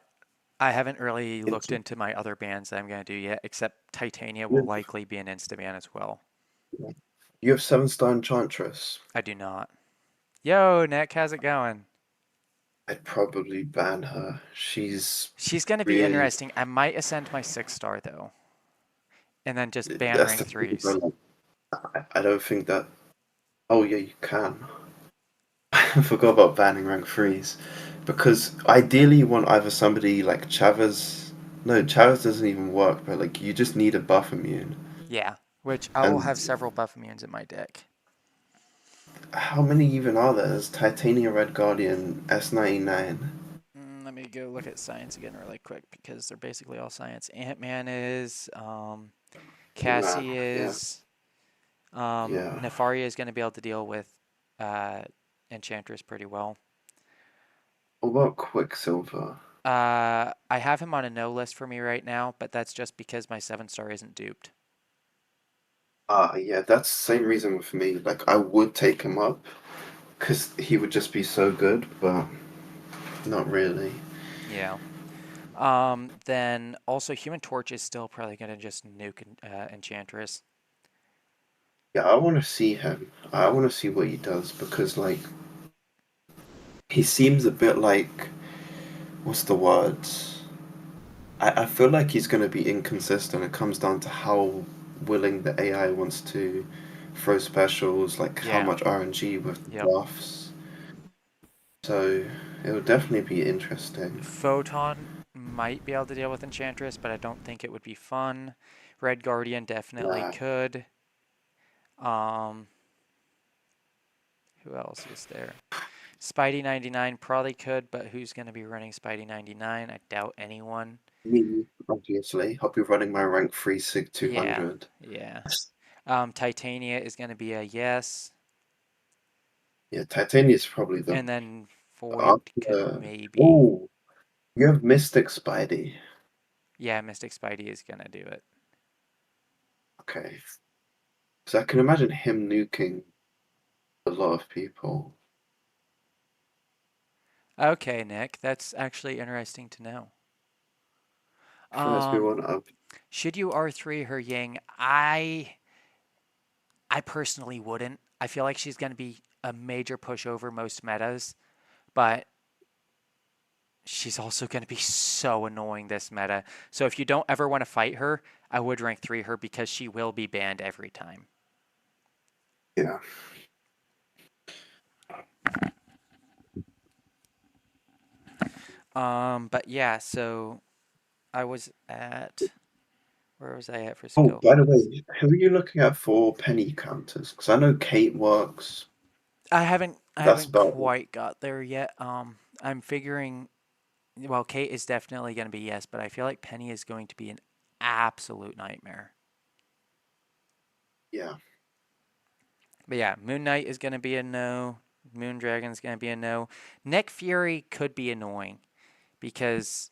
I haven't really looked Into into my other bans that I'm going to do yet, except Titania will you likely be an insta ban as well. you have 7-star Enchantress. I do not. Yo, Nick, how's it going? I'd probably ban her. She's She's going to be really interesting. I might ascend my 6-star though, and then just ban that's rank the thing. threes. Bro. I don't think that. Oh yeah, you can. I forgot about banning rank threes, because ideally you want either somebody like Chavez. No, Chavez doesn't even work, but like you just need a buff immune. Yeah, which I will have And several buff immunes in my deck. how many even are there? There's Titania Red Guardian S99. Let me go look at science again really quick because they're basically all science. Ant-Man is, Man, Cassie yeah, is, yeah. Nefaria is going to be able to deal with uh, Enchantress pretty well. What about Quicksilver? I have him on a no list for me right now, but that's just because my 7-star isn't duped. Yeah, that's the same reason with me. Like I would take him up, because he would just be so good, but not really. Yeah. Then also Human Torch is still probably going to just nuke Enchantress. Yeah, I want to see him. I want to see what he does because, like, he seems a bit like, what's the words? I feel like he's going to be inconsistent. It comes down to how willing the AI wants to throw specials, like how Yeah. much RNG with the Yep. buffs. So it will definitely be interesting. Photon might be able to deal with Enchantress, but I don't think it would be fun. Red Guardian definitely Nah, could. Um, who else is there? Spidey 99 probably could, but who's going to be running Spidey 99? I doubt anyone. me, obviously. I'll be running my rank 3 Sig Yeah, 200. yeah. Titania is going to be a yes, Yeah, Titania's probably the and then Void could after. maybe. Oh, you have Mystic Spidey. Yeah, Mystic Spidey is going to do it. Okay. So I can imagine him nuking a lot of people. Okay, Nick, that's actually interesting to know. Throws me Um, one up. should you R3 her Ying? I personally wouldn't. I feel like she's going to be a major push over most metas, but she's also going to be so annoying this meta. So if you don't ever want to fight her, I would rank 3 her because she will be banned every time. Yeah. But yeah, so I was at where was I at for Oh, skill by the points? way, who are you looking at for penny counters? Because I know Kate works. I That's haven't about it. quite got there yet. I'm figuring well, Kate is definitely going to be yes, but I feel like Penny is going to be an absolute nightmare. Yeah. But yeah, Moon Knight is going to be a no. Moon Dragon is going to be a no. Nick Fury could be annoying because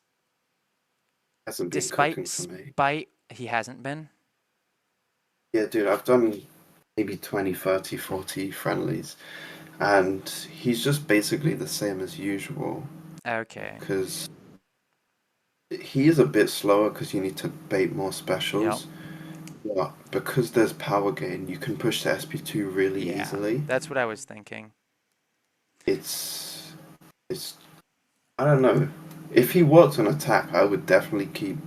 Hasn't been despite cooking for me. spite he hasn't been. Yeah, dude, I've done maybe 20, 30, 40 friendlies, and he's just basically the same as usual. Okay. Because he is a bit slower because you need to bait more Yep. specials. Yeah, because there's power gain, you can push the SP2 really Yeah. easily. That's what I was thinking. It's it's I don't know. If he worked on attack, I would definitely keep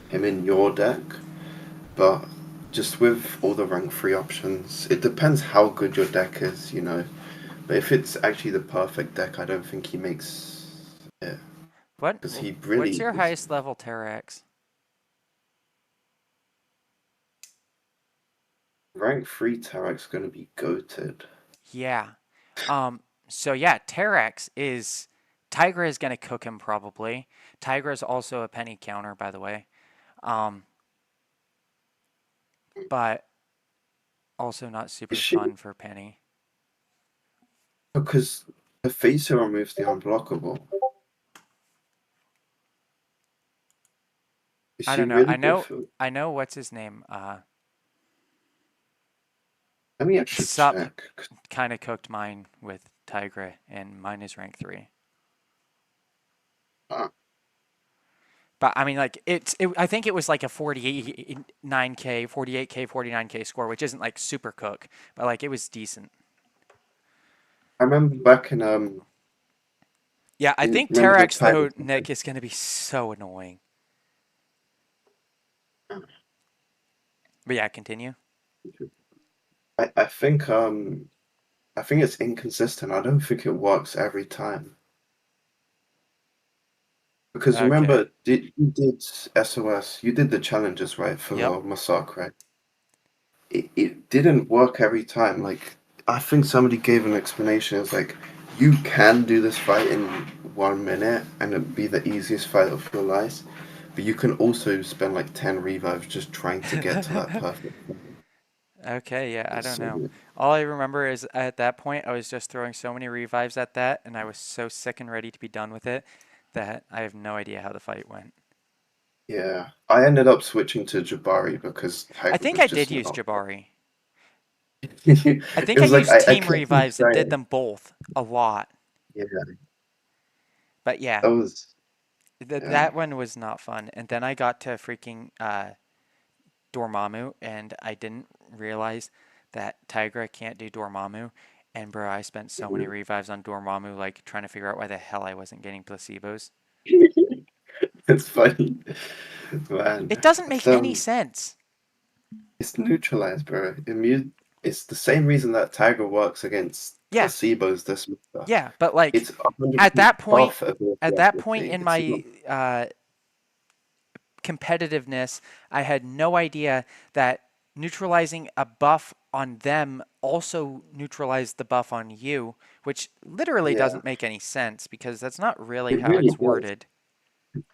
him in your deck. But just with all the rank 3 options, it depends how good your deck is. But if it's actually the perfect deck, I don't think he makes it. What Because he what's really your is. highest level Terrax? Rank 3 Tarak's going to be goated. Yeah. So yeah, Terrax is Tigra is gonna cook him probably. Tigra is also a penny counter, by the way. Um but also not Is super she? fun for Penny. Because the Phaser removes the unblockable. Is I she don't know. really good for? I know what's his name. Let me actually Sup check. kind of cooked mine with Tigra, and mine is rank 3. Ah, But I mean, like I think it was like a 49k, 48k, 49k score, which isn't like super cook, but like it was decent. I remember back in Yeah, I think remember the Terex Tiger. though, Nick, is going to be so annoying. But yeah, continue. I I think it's inconsistent. I don't think it works every time. Because Okay. remember, you did SOS, you did the challenges, right, for Yep. Massacre, right? It didn't work every time. Like, I think somebody gave an explanation. It's like, you can do this fight in 1 minute and it'd be the easiest fight of your life, but you can also spend like 10 revives just trying to get to that perfect point. Okay, yeah, I It's don't so know. good. All I remember is at that point I was just throwing so many revives at that, and I was so sick and ready to be done with it that I have no idea how the fight went. Yeah, I ended up switching to Jabari because I Tiger think was I did just use not. Jabari. I It think I was like used I team kept on revives and did trying. them both a lot. Yeah, But yeah, that was yeah. that one was not fun. And then I got to freaking Dormammu, and I didn't realize that Tigra can't do Dormammu. And bro, I spent so many revives on Dormammu, like trying to figure out why the hell I wasn't getting placebos. It's funny, man. It doesn't It's make any sense. it's neutralized, bro. Immune. It's the same reason that Tiger works against Yeah, placebos. This matter. yeah, but like It's 100% at that point, buff ability at that point accuracy. in It's not. my competitiveness, I had no idea that neutralizing a buff on them also neutralized the buff on you, which literally Yeah, doesn't make any sense because that's not really it how really it's does. worded.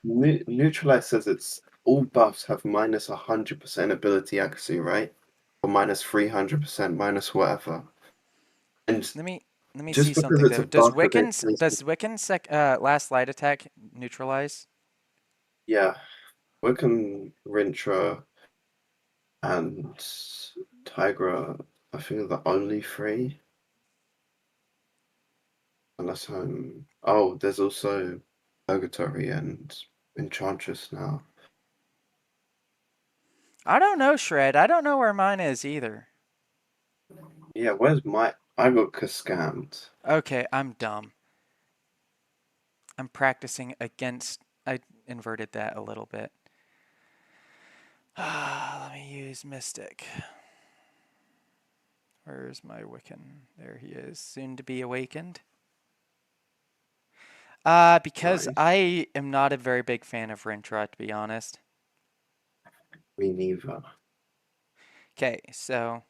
Neutralize says it's all buffs have minus 100% ability accuracy, right? Or minus 300%, minus whatever. And Let me let me see just because something it's a though. Does buff of it, Wiccan's does Wiccan's last light attack neutralize? yeah, Wiccan, Rintra, and Tigra, I think are the only three. Unless I'm. Oh, there's also Purgatory and Enchantress now. I don't know, Shred. I don't know where mine is either. Yeah, where's my. I got scammed. Okay, I'm dumb. I'm practicing against. I inverted that a little bit. Let me use Mystic. Where's my Wiccan? There he is, soon to be awakened. Because Nice. I am not a very big fan of Rintrah, to be honest. Me neither. Okay, so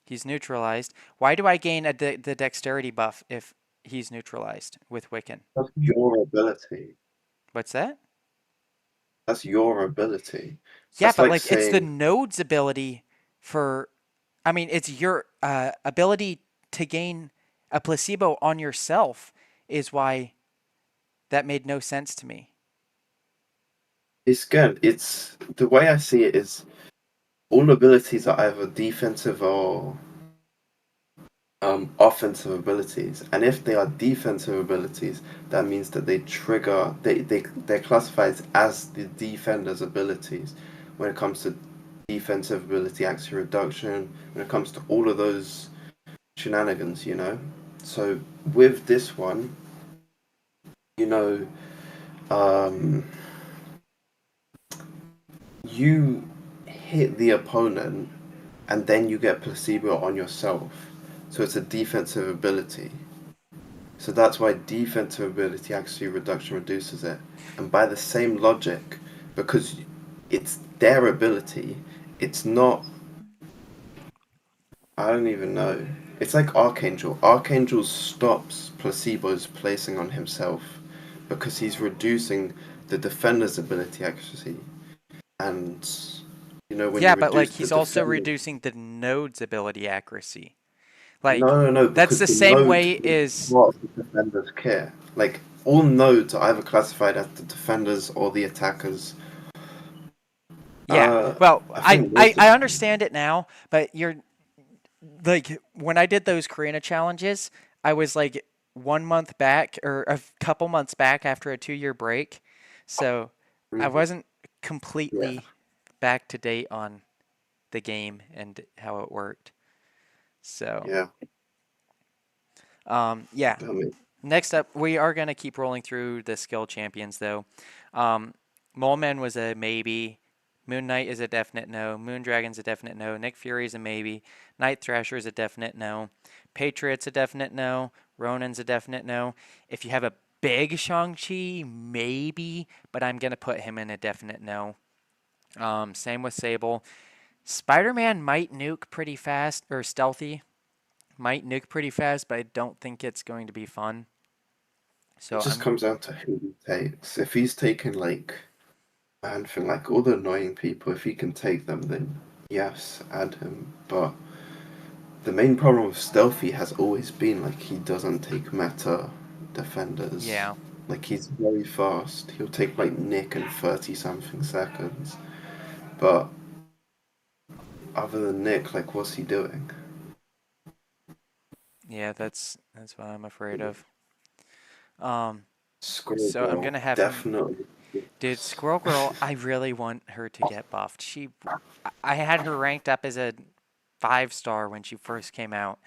he's neutralized. Why do I gain the dexterity buff if he's neutralized with Wiccan? That's your ability. What's that? That's your ability. Yeah, That's but like like it's the saying, node's ability for. I mean, it's your ability to gain a placebo on yourself is why that made no sense to me. it's good. It's the way I see it is all abilities are either defensive or offensive abilities, and if they are defensive abilities, that means that they trigger they're classified as the defender's abilities when it comes to defensive ability, accuracy reduction, when it comes to all of those shenanigans, you know. So with this one, you know, um, you hit the opponent and then you get placebo on yourself. So it's a defensive ability. So that's why defensive ability accuracy reduction reduces it. And by the same logic, because it's their ability, it's not. I don't even know. It's like Archangel. Archangel stops placebos placing on himself because he's reducing the defender's ability accuracy. And You know, when you Yeah, but like reduce the he's also defender. reducing the node's ability accuracy. Like No, no, no, that's because the the same node way is is part of the defender's kit. Like all nodes are either classified as the defenders or the attackers. yeah. Well, I think I understand it now, but you're like when I did those Karina challenges, I was like 1 month back or a couple months back after a 2 year break. So I Mhm. wasn't Yeah, completely back to date on the game and how it worked. So, yeah. yeah. I mean, Next up, we are going to keep rolling through the skill champions, though. Um, Moleman was a maybe. Moon Knight is a definite no. Moon Dragon's a definite no. Nick Fury's a maybe. Night Thrasher is a definite no. Patriot's a definite no. Ronin's a definite no. If you have a big Shang-Chi, maybe, but I'm going to put him in a definite no. Same with Sable. Spider-Man might nuke pretty fast, or stealthy. Might nuke pretty fast, but I don't think it's going to be fun. it So just I'm comes down to who he takes. If he's taking like Anthem, like all the annoying people, if he can take them, then yes, add him. But the main problem with Stealthy has always been like he doesn't take meta defenders. yeah. Like he's very fast. He'll take like Nick in 30 something seconds. But other than Nick, like what's he doing? Yeah, that's what I'm afraid of. Um, Squirrel so I'm Girl, gonna have him. definitely. Dude, Squirrel Girl, I really want her to get buffed. I had her ranked up as a 5 star when she first came out,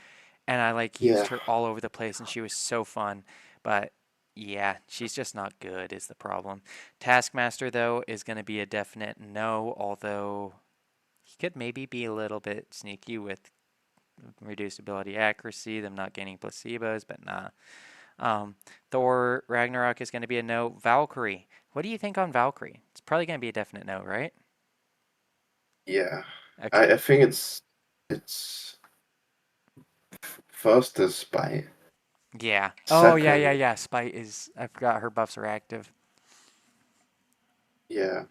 and I like used Yeah, her all over the place, and she was so fun. But yeah, she's just not good, is the problem. Taskmaster though is gonna be a definite no, although he could maybe be a little bit sneaky with reduced ability accuracy, them not gaining placebos, but nah. Thor Ragnarok is going to be a no. Valkyrie. What do you think on Valkyrie? It's probably going to be a definite no, right? yeah. Okay. I think it's first as Spite. Yeah. Oh, yeah, yeah, Second, yeah. Spite is. I forgot her buffs are active. yeah.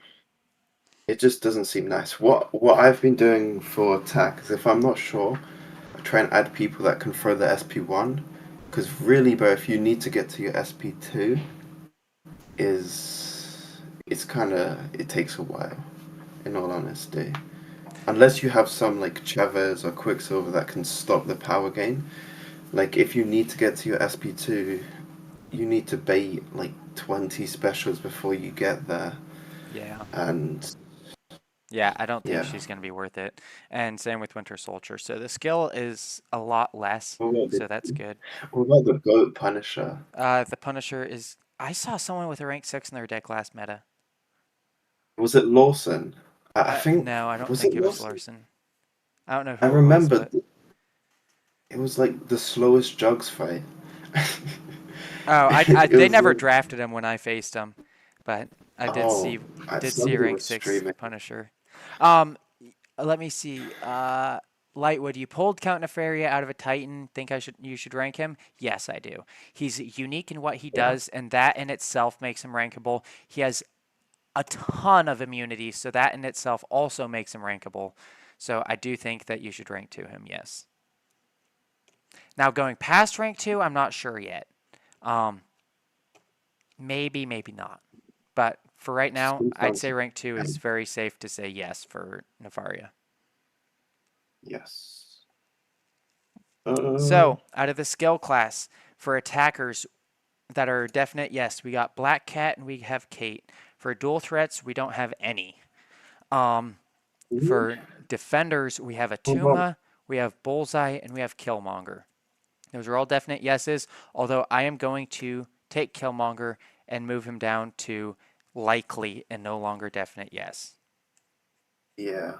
It just doesn't seem nice. What I've been doing for attack is if I'm not sure, I try and add people that can throw the SP1. Because really, bro, if you need to get to your SP2, is it's kind of it takes a while. In all honesty, unless you have some like Chavez or Quicksilver that can stop the power gain. Like if you need to get to your SP2, you need to bait like 20 specials before you get there. Yeah. And Yeah, I don't think yeah. she's going to be worth it. And same with Winter Soldier. So the skill is a lot less. What about So that's good. the Goat Punisher? The Punisher is. I saw someone with a rank 6 in their deck last meta. Was it Lawson? I think No, I don't was it think it was Lawson? Larson. I don't know I who it was, remember but it was like the slowest Jugs fight. oh, It they was never like, drafted him when I faced him, but I oh, did see somebody rank was 6 streaming. Punisher. Let me see. Lightwood, you pulled Count Nefaria out of a Titan. Think you should rank him? Yes, I do. He's unique in what he Yeah, does, and that in itself makes him rankable. He has a ton of immunity, so that in itself also makes him rankable. So I do think that you should rank 2 him. Yes. Now going past rank 2, I'm not sure yet. Um, maybe, maybe not. But for right now, I'd sometimes say rank 2 is and very safe to say yes for Nefaria. yes. So, out of the skill class for attackers that are definite yes, we got Black Cat and we have Kate. For dual threats, we don't have any. Um, Ooh, for defenders, we have what about Atuma, we have Bullseye, and we have Killmonger. Those are all definite yeses, although I am going to take Killmonger and move him down to likely and no longer definite yes. yeah?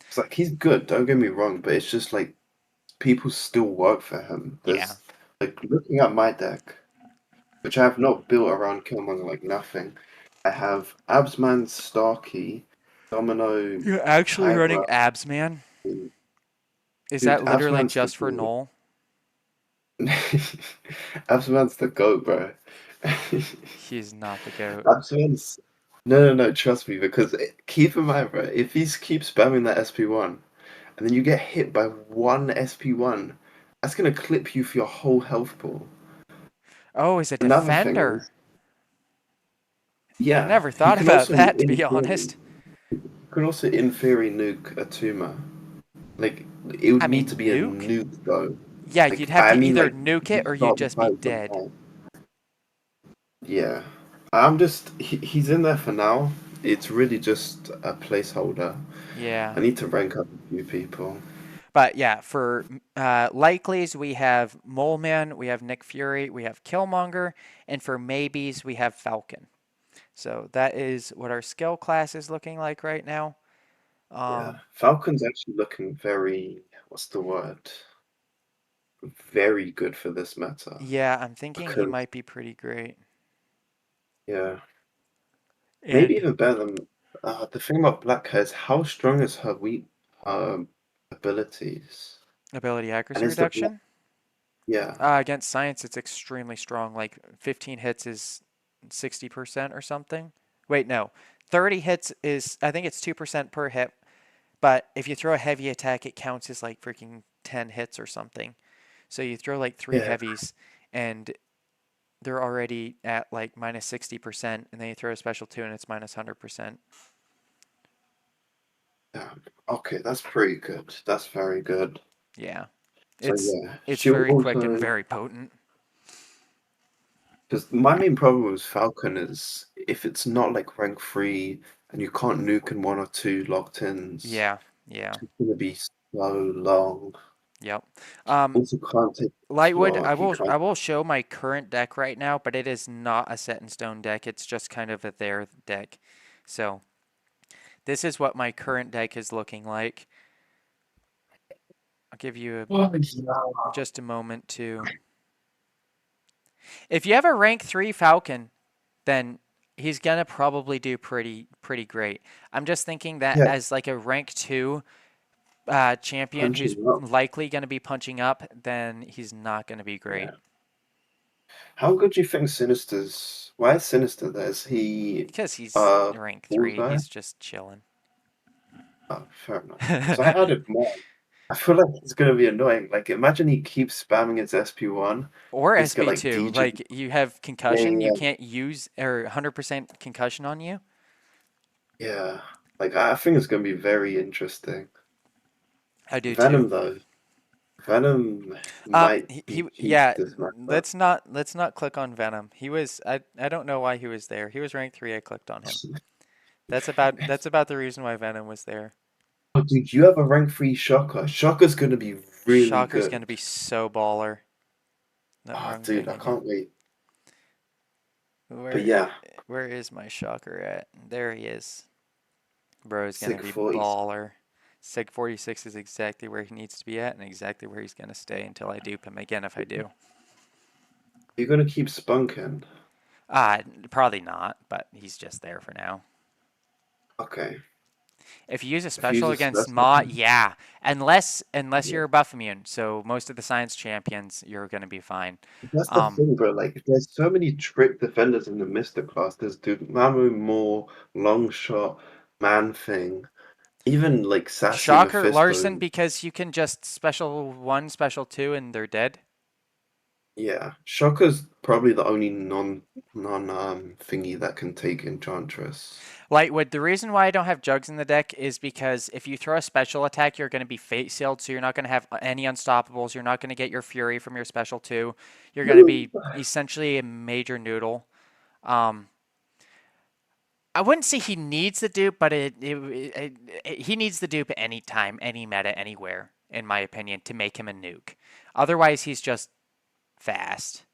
It's like he's good. Don't get me wrong, but it's just like people still work for him. Yeah. There's like looking at my deck, which I have not built around Killmonger like nothing. I have Absman, Starkey, Domino, You're actually running Hydra. abs, man? Is Dude, that literally Absman's the just for goat. Null? Absman's the goat, bro. He's not the GOAT. Absman's. No, trust me, because keep in mind, right, if he keeps spamming that SP1 and then you get hit by one SP1, that's gonna clip you for your whole health pool. Oh, he's a Another thing defender. is, I yeah, never he thought can about also that, to in be theory, honest. can also in theory nuke a tumor. Like it would I need to mean, be a nuke? nuke though. Yeah, you'd Like have I to mean, either like nuke it you or you'd start the just be fight from dead. there. Yeah, I'm just he's in there for now. It's really just a placeholder. Yeah. I need to rank up a few people. But yeah, for likelies, we have Mole Man, we have Nick Fury, we have Killmonger, and for maybes, we have Falcon. So that is what our skill class is looking like right now. Yeah, Um, Falcon's actually looking very, what's the word? Very good for this meta yeah, I'm thinking he because might be pretty great. yeah, maybe And even better than the thing about Black Hair is how strong is her weak um abilities, ability and accuracy is the black reduction. yeah Against science, it's extremely strong. Like 15 hits is 60% or something. Wait, no. 30 hits is, I think it's 2% per hit. But if you throw a heavy attack, it counts as like freaking 10 hits or something. So you throw like three yeah heavies and they're already at like minus 60%. And then you throw a special two and it's minus 100%. yeah. Okay, that's pretty good. That's very good. Yeah. So It's yeah, it's she'll very quick and also very potent. because my main problem with Falcon is if it's not like rank 3 and you can't nuke in one or two locked ins. Yeah. Yeah. It's gonna be so long. Yep. Um, Also can't take the Lightwood, slot. He I can't. will show my current deck right now, but it is not a set in stone deck. It's just kind of a there deck. So this is what my current deck is looking like. I'll give you Oh, yeah. just a moment to. If you have a rank 3 Falcon, then he's gonna probably do pretty great. I'm just thinking that Yeah, as like a rank 2 champion who's punching up. likely gonna be punching up, then he's not gonna be great Yeah. How good do you think Sinister's? Why is Sinister there? Is he because he's uh rank all 3. there? He's just chilling. Oh, fair enough. Because I added more. I feel like it's gonna be annoying. Like imagine he keeps spamming his SP1. Or He's got like SP2. DJ. Like you have Yeah, concussion, you yeah, can't use or 100% concussion on you. yeah. Like I think it's gonna be very interesting. I do too. Venom though. Venom might be key Yeah, to this matchup. let's not click on Venom. I don't know why he was there. He was rank 3. I clicked on him. That's about the reason why Venom was there. Oh, dude, you have a rank 3 Shocker. Shocker's gonna be really Shocker's gonna good. be so baller. No, Oh, wrong dude, thing I again. can't wait. But Where yeah, where is my Shocker at? There he is. Bro is gonna Sig be 40. baller. Sig 46 is exactly where he needs to be at and exactly where he's gonna stay until I dupe him again if I do. You're gonna keep spunking. Probably not, but he's just there for now. Okay. If you use a If you use special a against special, Ma, yeah. Unless yeah. you're buff immune. So most of the science champions, you're gonna be fine. That's the Um, thing, bro. Like, there's so many trick defenders in the Mister class. There's Dormammu, Moore, Longshot, Man Thing, even like Sassy Shocker Larson Mephisto. because you can just special one, special two, and they're dead. Yeah, Shocker's probably the only non thingy that can take Enchantress. Lightwood, the reason why I don't have Jugs in the deck is because if you throw a special attack, you're going to be fate sealed, so you're not going to have any unstoppables. You're not going to get your Fury from your special two. You're going to be essentially a major noodle. Um, I wouldn't say he needs the dupe, but he needs the dupe anytime, any meta, anywhere, in my opinion, to make him a nuke. Otherwise, he's just fast.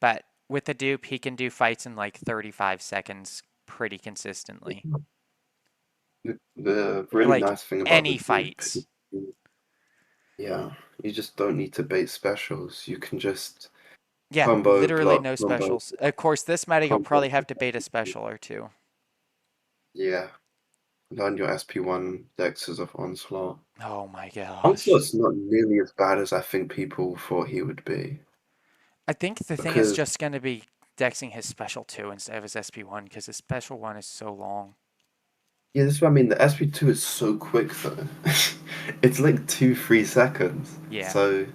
But with the dupe, he can do fights in like 35 seconds pretty consistently. The really Like nice thing about the any dupe, fights. yeah, you just don't need to bait specials. You can just Yeah, combo literally block, no combo, specials. Of course, this meta you'll combo. probably have to bait a special or two. Yeah, learn your SP1 Dexes of Onslaught. Oh my gosh. Onslaught's not nearly as bad as I think people thought he would be. I think the thing is Because, just going to be dexing his special 2 instead of his SP1 because his special 1 is so long. Yeah, this is what I mean. The SP2 is so quick though. It's like 2-3 seconds. Yeah. So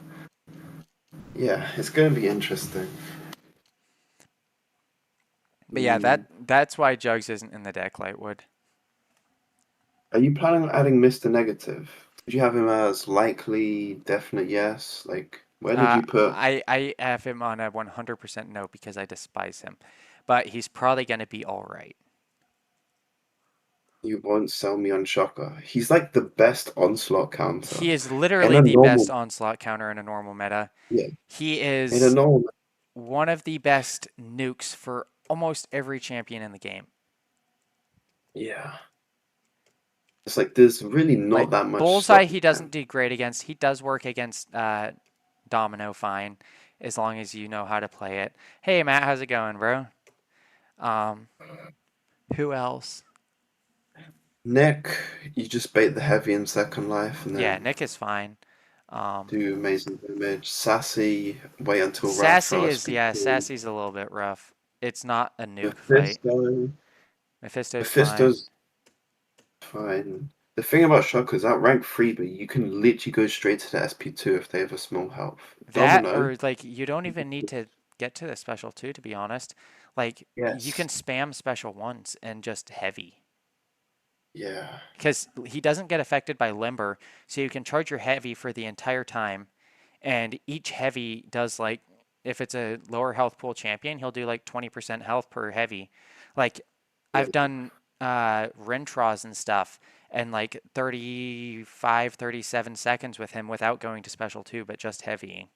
yeah, it's going to be interesting. But yeah, Mm. that's why Jugs isn't in the deck, Lightwood. Are you planning on adding Mr. Negative? Did you have him as likely, definite yes? Like, where did you put? I have him on a 100% no because I despise him. But he's probably going to be all right. You won't sell me on Shocker. He's like the best onslaught counter He is in literally a the best normal. onslaught counter in a normal meta. Yeah, He in a is normal. one of the best nukes for almost every champion in the game. Yeah, it's like there's really Like not that much Bullseye, stuff he you doesn't can. do great against. He does work against Domino fine, as long as you know how to play it. Hey Matt, how's it going, bro? Um, who else? Nick, you just bait the heavy in Second Life and Yeah, then Nick is fine. Um, do amazing damage. Sassy, wait until Sassy Raphael is yeah, SP2. Sassy's a little bit rough. It's not a nuke fight. Mephisto. Mephisto's fine. Mephisto's fine. The thing about Shocker is at rank 3, but you can literally go straight to the SP2 if they have a small health. That Domino, or like you don't even need to get to the special two to be honest. Like you yes. can spam special ones and just heavy. Yeah. Because he doesn't get affected by limber, so you can charge your heavy for the entire time, and each heavy does like if it's a lower health pool champion, he'll do like 20% health per heavy. Like Yeah. I've done Rentras and stuff and like 35, 37 seconds with him without going to special 2, but just heavy.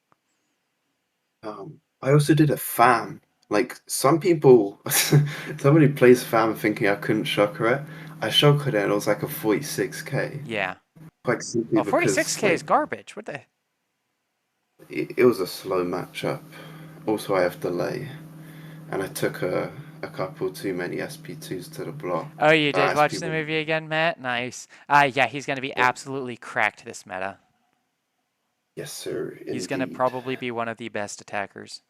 I also did a FAM. Like, some people, somebody plays FAM thinking I couldn't Shocker it. I Shocker it and it was like a 46k. Yeah. Quite simply Well, because, 46k is like, garbage. What the? it was a slow matchup. Also, I have delay. And I took a couple too many SP2s to the block. Oh, you did watch the SP1. movie again, Matt? Nice. Yeah, he's going to be absolutely cracked this meta. Yes, sir, He's going to indeed. probably be one of the best attackers.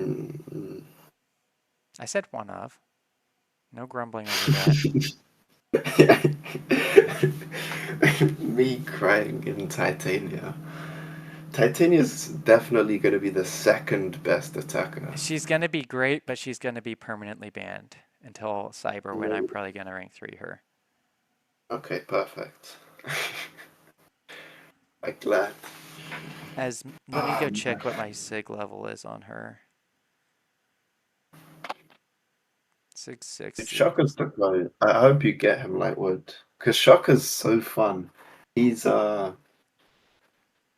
Mm, I said one of. No grumbling over that. Me crying in Titania. Titania's definitely going to be the second best attacker. She's going to be great, but she's going to be permanently banned until Cyber when I'm No. probably going to rank 3 her. Okay, perfect. I'm glad. Let me go check what my SIG level is on her. 660. Shocker's the guy. I hope you get him, Lightwood. Because Shocker's so fun. He's,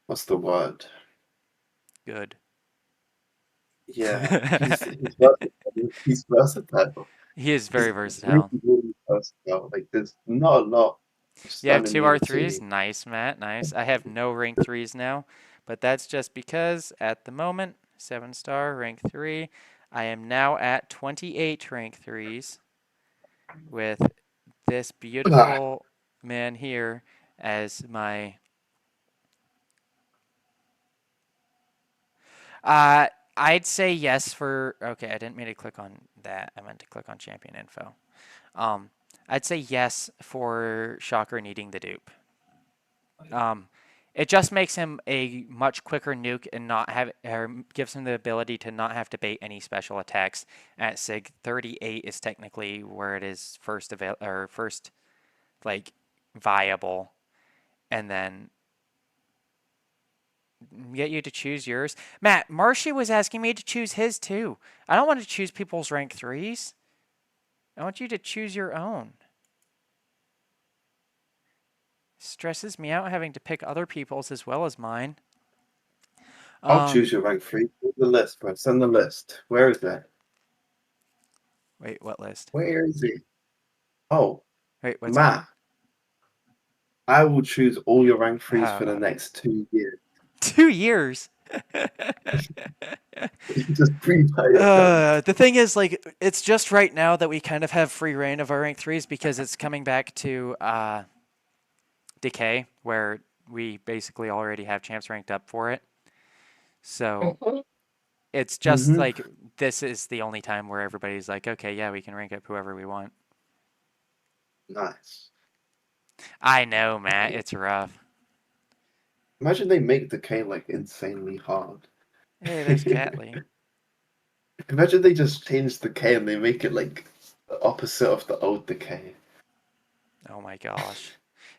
what's the word? Good. Yeah, he's versatile. He's versatile. He is He's very really, versatile. really versatile. Like, there's not a lot of You have stun 2 R3s? immunity. Nice, Matt. Nice. I have no rank 3s now, but that's just because at the moment, 7-star, rank 3. I am now at 28 rank 3s with this Ah, beautiful man here as my. I'd say yes for. Okay, I didn't mean to click on that. I meant to click on champion info. Um, I'd say yes for Shocker needing the dupe. It just makes him a much quicker nuke and not have, or gives him the ability to not have to bait any special attacks. At Sig 38 is technically where it is first or first like viable, and then get you to choose yours. Matt, Marshy was asking me to choose his too. I don't want to choose people's rank 3s. I want you to choose your own. Stresses me out having to pick other people's as well as mine. I'll choose your rank 3. Send the list, bro. Send the list. Where is that? Wait, what list? Where is it? Oh, Wait, what's that? Matt. I will choose all your rank 3s for the Uh, next 2 years. 2 years. Just pre-buy it. The thing is, like, it's just right now that we kind of have free reign of our rank 3s because it's coming back to Decay, where we basically already have champs ranked up for it. So It's just Mm-hmm. like this is the only time where everybody's like, okay, yeah, we can rank up whoever we want. Nice. I know, Matt, it's rough. Imagine they make the K like insanely hard. Hey, there's Catley. Imagine they just change the K and they make it like the opposite of the old decay. Oh my gosh.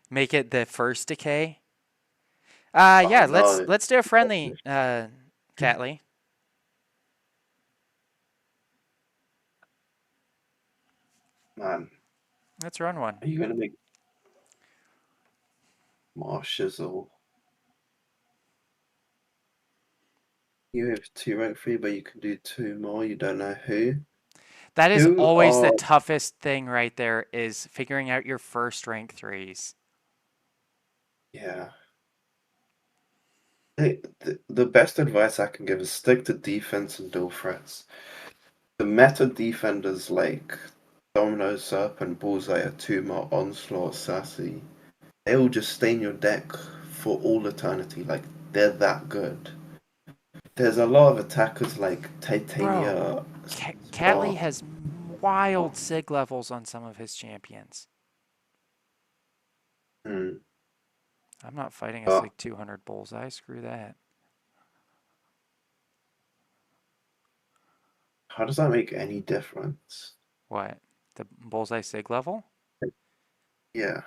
Make it the first decay. Oh Yeah, no, let's do a friendly, Catley. man, Let's run one. are you gonna make more shizzle? You have two rank three, but you can do two more. You don't know who. That is Who always the are toughest thing right there is figuring out your first rank threes. yeah. The best advice I can give is stick to defense and dual threats. The meta defenders like Domino, Serp, and Bullseye are two more Onslaught, Sassy. They will just stain your deck for all eternity. Like they're that good. There's a lot of attackers like Bro, Titania, Catley Spark. has wild sig levels on some of his champions. Hmm. I'm not fighting a But sig 200 bullseye. Screw that. how does that make any difference? What? The bullseye sig level? Yeah.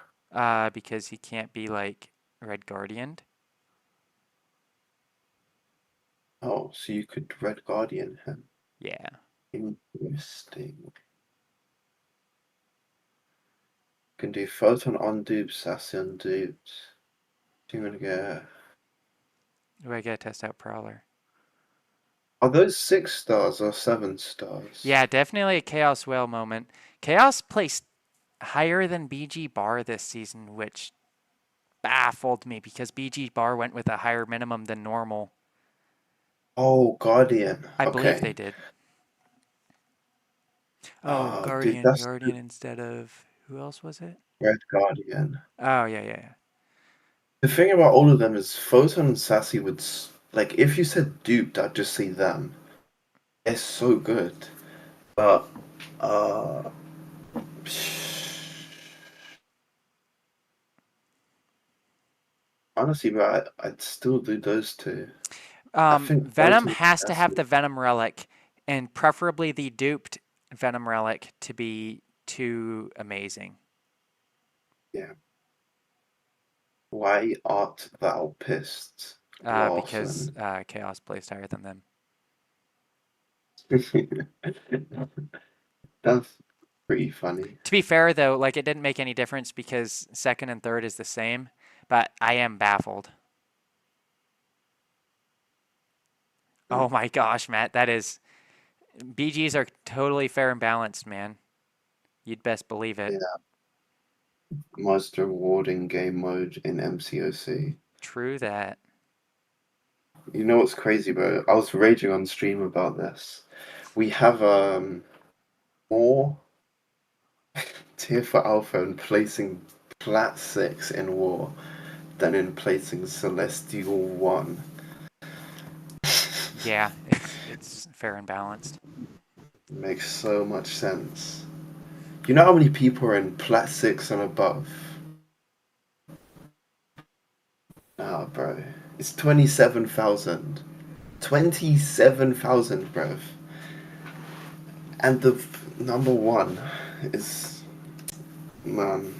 Because he can't be like Red Guardian. Oh, so you could Red Guardian him. Yeah. Interesting. Can do Photon on dupes, Sassy on dupes. So you're gonna get. Ooh, I gotta test out Prowler. Are those 6 stars or 7 stars? Yeah, definitely a Chaos Whale moment. Chaos placed higher than BG Bar this season, which baffled me because BG Bar went with a higher minimum than normal. Oh, Guardian. I believe they Okay. did. Oh, Dude, Guardian, that's Guardian instead of who else was it? Red Guardian. Oh, yeah, yeah, yeah. The thing about all of them is Photon and Sassy would like if you said duped, I'd just say them. They're so good, but uh, honestly, bro, I'd still do those two. I think Venom Photon and has to have Sassy. the Venom Relic, and preferably the duped Venom Relic to be too amazing. Yeah. Why art thou pissed, Because Lawson? Chaos placed higher than them. That's pretty funny. To be fair, though, like it didn't make any difference because second and third is the same, but I am baffled. Oh my gosh, Matt, that is BGs are totally fair and balanced, man. You'd best believe it. Yeah, most rewarding game mode in MCOC. True that. You know what's crazy, bro? I was raging on stream about this. We have more tier for alpha and placing plat 6 in war than in placing celestial 1. Yeah, it's fair and balanced. Makes so much sense. You know how many people are in plat 6 and above? Ah, bro. It's 27,000. 27,000, bro. And the number one is, man.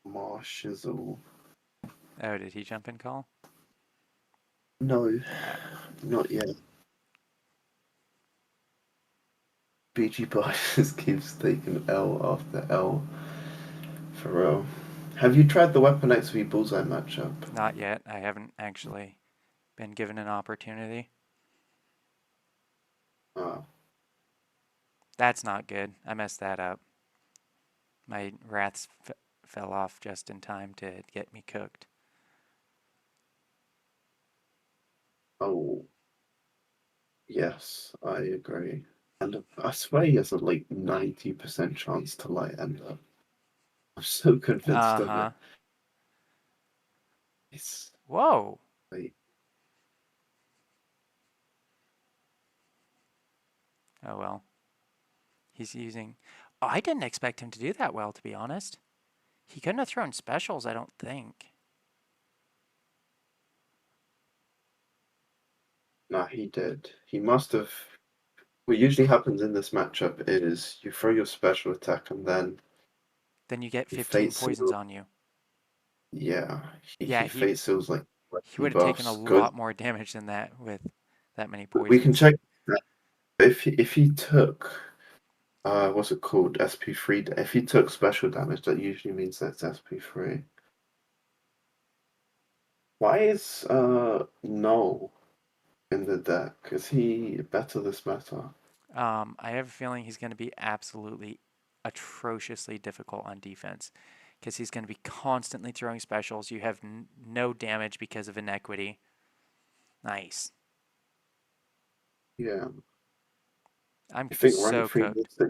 Marshizzle. Oh, did he jump in call? No, Oh. not yet. BG Bar just keeps taking L after L. For real. Have you tried the Weapon XP Bullseye matchup? Not yet. I haven't actually been given an opportunity. Oh, That's not good. I messed that up. My wraths fell off just in time to get me cooked. oh, yes, I agree. And I swear he has a like 90% chance to light end up. I'm so convinced Uh of huh. it. It's Whoa. like, Oh well. He's using. Oh, I didn't expect him to do that well, to be honest. He couldn't have thrown specials, I don't think. nah, he did. He must have. What usually happens in this matchup is you throw your special attack and then Then you get he 15 fate poisons seal. on you. Yeah, Yeah, he fate seals like he would have taken a debuffs. Goes. lot more damage than that with that many We can poisons. check that. If he took what's it called? SP3. If he took special damage, that usually means that's SP3. Why is Null in the deck? Is he better this meta? I have a feeling he's going to be absolutely atrociously difficult on defense because he's going to be constantly throwing specials. You have no damage because of inequity. Nice. Yeah. I'm I think rank so 3 cooked. Mystic.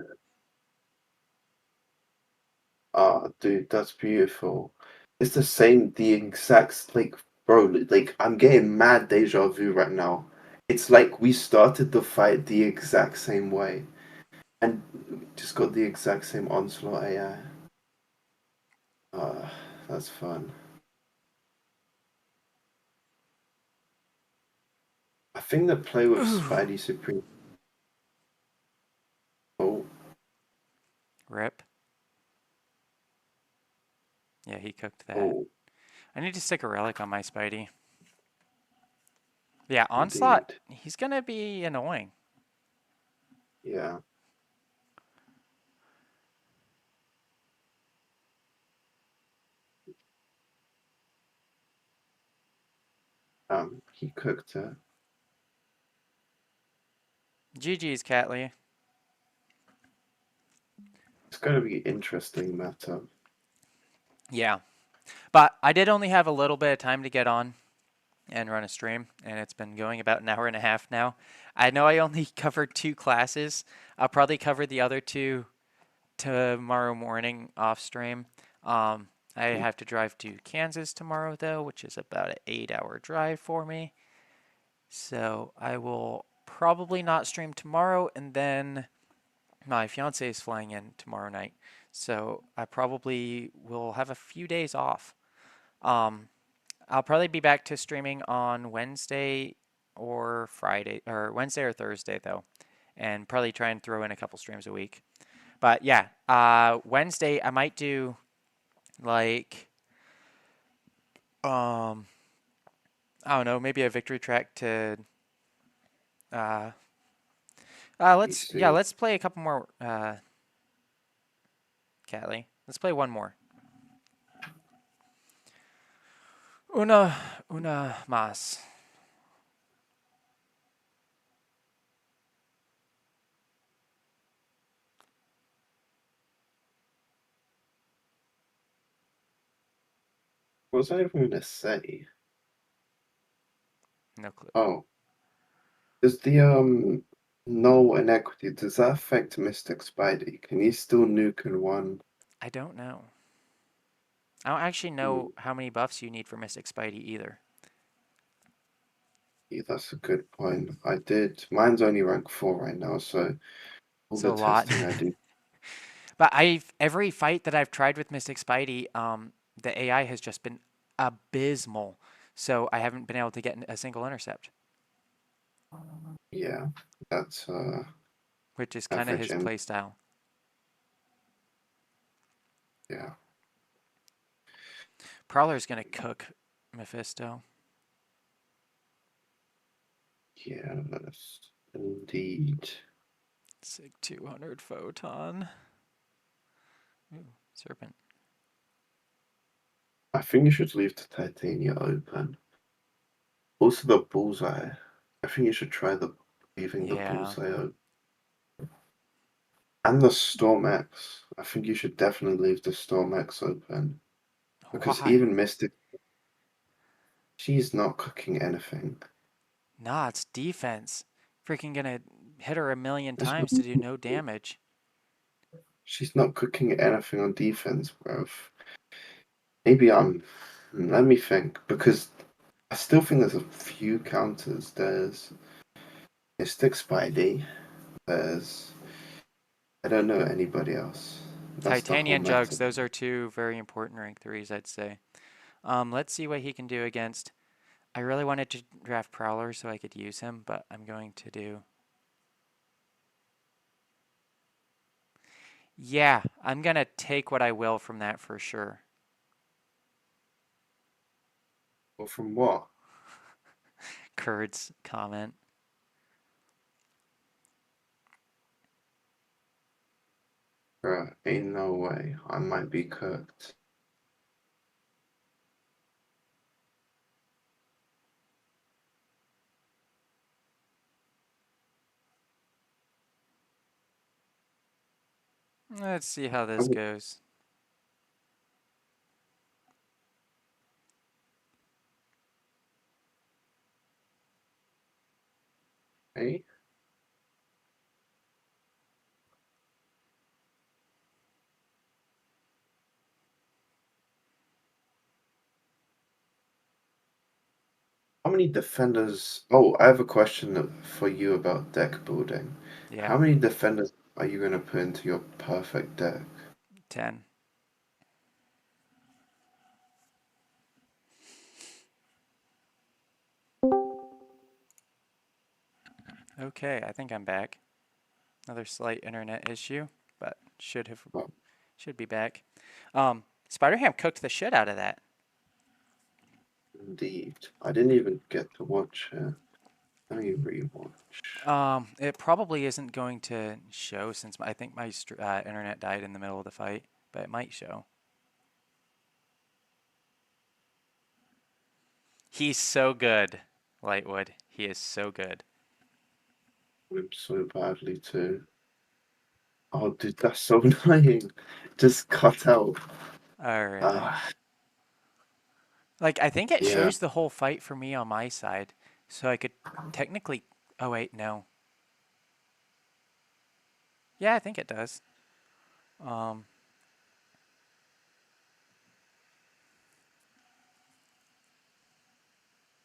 Ah, dude, that's beautiful. It's the exact like bro, like I'm getting mad deja vu right now. It's like we started the fight the exact same way and just got the exact same onslaught AI. Ah, that's fun. I think the play with Ooh. Spidey Supreme. Oh, Rip. Yeah, he cooked that. oh, I need to stick a relic on my Spidey. Yeah, Onslaught, indeed. he's going to be annoying. Yeah. He cooked it. GG's, Catley. It's gonna be interesting matter. Yeah. But I did only have a little bit of time to get on and run a stream, and it's been going about an hour and a half now. I know I only covered 2 classes. I'll probably cover the other 2 tomorrow morning off stream. I have to drive to Kansas tomorrow, though, which is about an 8-hour drive for me. So I will probably not stream tomorrow, and then my fiance is flying in tomorrow night. So I probably will have a few days off. Um, I'll probably be back to streaming on Wednesday or Friday, or Wednesday or Thursday, though, and probably try and throw in a couple streams a week. But yeah, Wednesday I might do like, um, I don't know, maybe a victory track to, uh, PC. let's play a couple more, Catley. Let's play one more. Una más. What was I even gonna say? No clue. Oh, does the null inequity does that affect Mystic Spidey? Can he still nuke in one? I don't know. I don't actually know how many buffs you need for Mystic Spidey either. Yeah, that's a good point. I did. Mine's only rank 4 right now, so all the So a lot. testing I do. But every fight that I've tried with Mystic Spidey, the AI has just been abysmal. So I haven't been able to get a single intercept, Yeah, that's which is kind of average his M. play style. Yeah, Prowler's gonna cook Mephisto. yes, indeed. Sig 200 photon. Ooh, serpent. I think you should leave the Titania open. Also, the bullseye. I think you should try leaving the Yeah. bullseye open. And the Storm X. I think you should definitely leave the Storm X open. Because Why? even Mystic, she's not cooking anything. Nah, it's defense. Freaking gonna hit her a million It's times to do no damage. She's not cooking anything on defense, bruv. Maybe I'm Let me think, because I still think there's a few counters. There's Mystic Spidey. There's I don't know anybody else. That's the whole Titanian Jugs, meta. those are two very important rank 3s, I'd say. Let's see what he can do against. I really wanted to draft Prowler so I could use him, but I'm going to do... Yeah, I'm going to take what I will from that for sure. Well, from what? Kurd's comment. Bruh, ain't no way. I might be cooked. Let's see how this goes. Hey? How many defenders? Oh, I have a question for you about deck building. Yeah, How many defenders are you going to put into your perfect deck? 10. Okay, I think I'm back. Another slight internet issue, but Oh, should be back. Spider-Ham cooked the shit out of that. indeed. I didn't even get to watch it. Let me rewatch. It probably isn't going to show since I think my internet died in the middle of the fight, but it might show. He's so good, Lightwood. He is so good. Went so badly too. Oh, dude, that's so annoying. Just cut out. Oh, really? Ah, Like, I think it yeah. shows the whole fight for me on my side, so I could technically... Oh, wait, no. Yeah, I think it does. Um,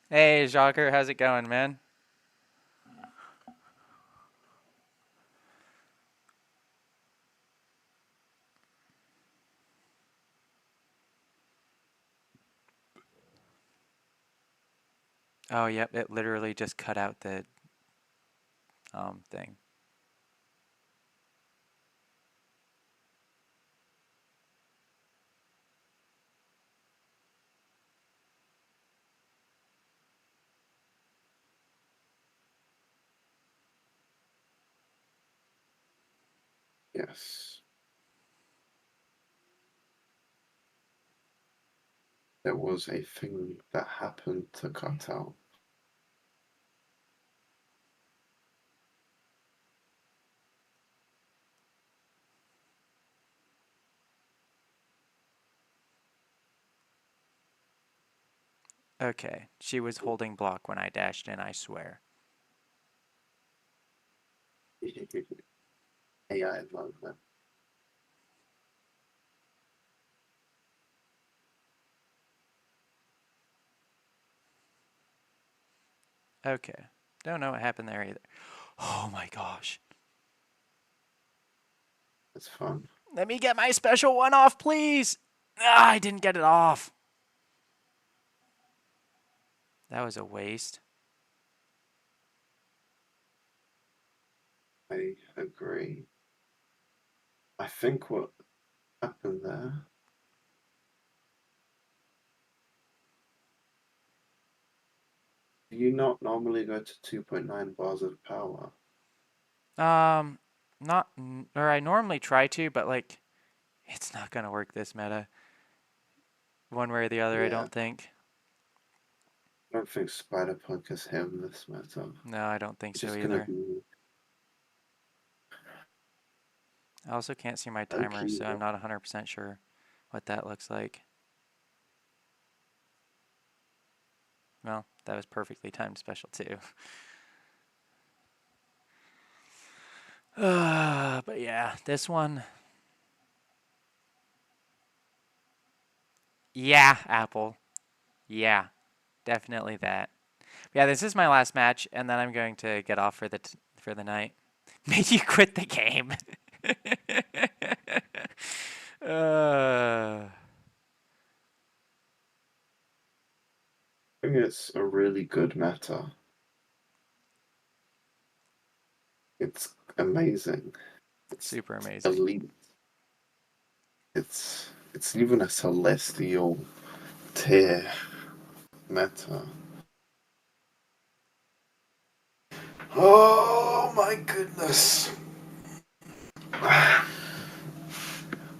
hey, Jocker, how's it going, man? Oh, yep, it literally just cut out the thing. Yes. There was a thing that happened to cut out. Okay, she was holding block when I dashed in, I swear. AI moment. Okay, don't know what happened there either. Oh my gosh. It's fun. Let me get my special one off, please! Ah, I didn't get it off. That was a waste. I agree. I think what happened there. Do you not normally go to 2.9 bars of power? Um, not, or I normally try to, but like, it's not gonna work this meta. One way or the other, I Yeah. don't think. I don't think Spider-Punk is him this matter. No, I don't think It's so just gonna either. be I also can't see my timer, okay. so I'm not 100% sure what that looks like. Well, that was perfectly timed special too. But yeah, this one. Yeah, Apple. Yeah, definitely that. Yeah, this is my last match, and then I'm going to get off for for the night. Made you quit the game. uh, I think it's a really good meta. It's amazing. It's super amazing. elite. It's even a celestial tier meta. Oh my goodness.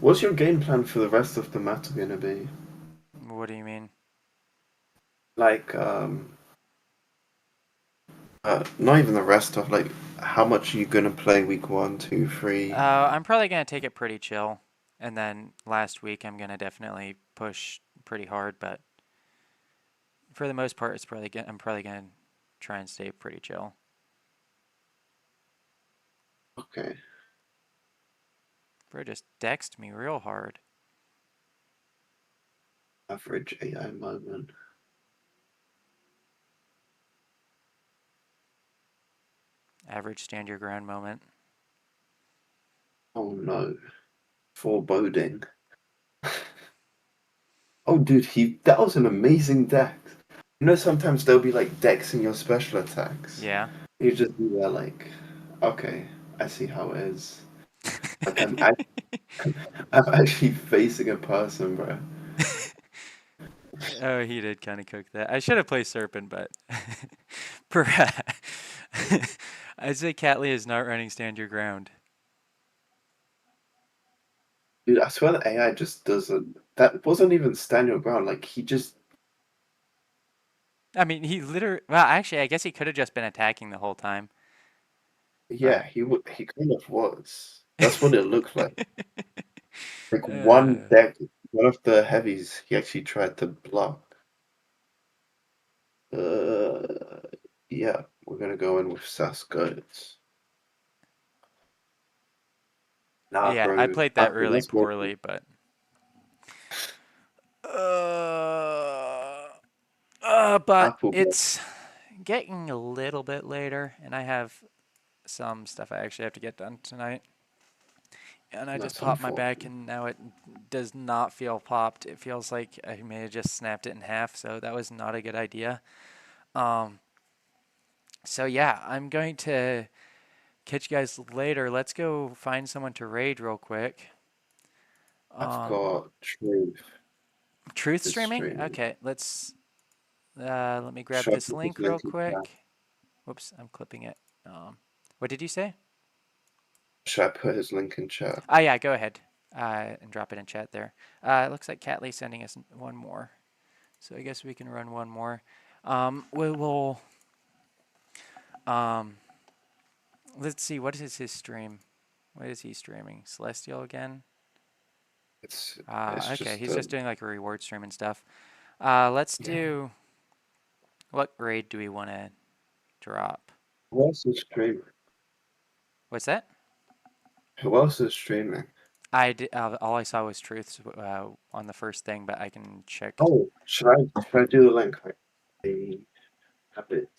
What's your game plan for the rest of the meta gonna be? What do you mean? Like, not even the rest of like, how much are you gonna play week one, two, three? I'm probably gonna take it pretty chill, and then last week I'm gonna definitely push pretty hard. But for the most part, I'm probably gonna try and stay pretty chill. Okay, Bro just dexed me real hard. average AI moment. Average stand your ground moment. Oh no, foreboding. Oh dude, that was an amazing dex. You know, sometimes there'll be like decks in your special attacks. Yeah. You just be there like, okay, I see how it is. Like I'm actually facing a person, bro. Oh, he did kind of cook that. I should have played Serpent, but I'd say Catley is not running stand your ground. Dude, I swear the AI just doesn't. That wasn't even stand your ground. Like he just, I mean, he literally. Well, actually, I guess he could have just been attacking the whole time, yeah, but. he kind of was. That's what it looked like. Like one uh, deck, one of the heavies, he actually tried to block. Uh, yeah, we're gonna go in with Sas Goats. Nah, yeah, I bro, played that Apple, really that's what. poorly, but. Uh, but Apple, bro. it's getting a little bit later, and I have some stuff I actually have to get done tonight. And I just That's popped my back, unfortunate. and now it does not feel popped. It feels like I may have just snapped it in half, so that was not a good idea. Um, so yeah, I'm going to catch you guys later. Let's go find someone to raid real quick. I've Um, got Truth truth is streaming? streaming. Okay, let me grab Show this his link real link in chat. quick. Whoops, I'm clipping it. What did you say? Should I put his link in chat? Ah, yeah, go ahead and drop it in chat there. It looks like Catley's sending us one more. So I guess we can run one more. We will. Um, let's see. What is his stream? What is he streaming? Celestial again? It's Okay. just He's just doing like a reward stream and stuff. Let's yeah. do. What raid do we want to drop? Who else is streaming? What's that? Who else is streaming? All I saw was truths on the first thing, but I can check. Oh, should I do the link? Like, the habit.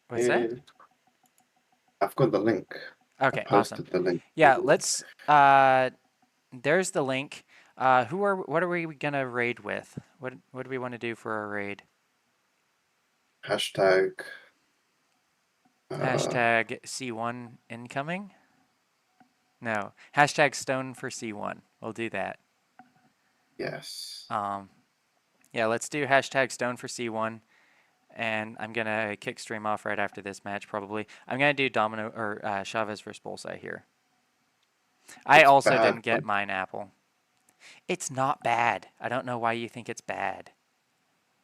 What's that? Yeah, I've got the link. I Okay, awesome. posted the link. Yeah, let's. There's the link. What are we gonna raid with? What do we want to do for our raid? Hashtag. Uh, Hashtag C1 incoming? No. Hashtag stone for C1. We'll do that. yes. Um, yeah, let's do hashtag stone for C1. And I'm gonna kick stream off right after this match, probably. I'm gonna do Domino or Chavez versus Bullseye here. I It's also bad, didn't get mine apple. It's not bad. I don't know why you think it's bad.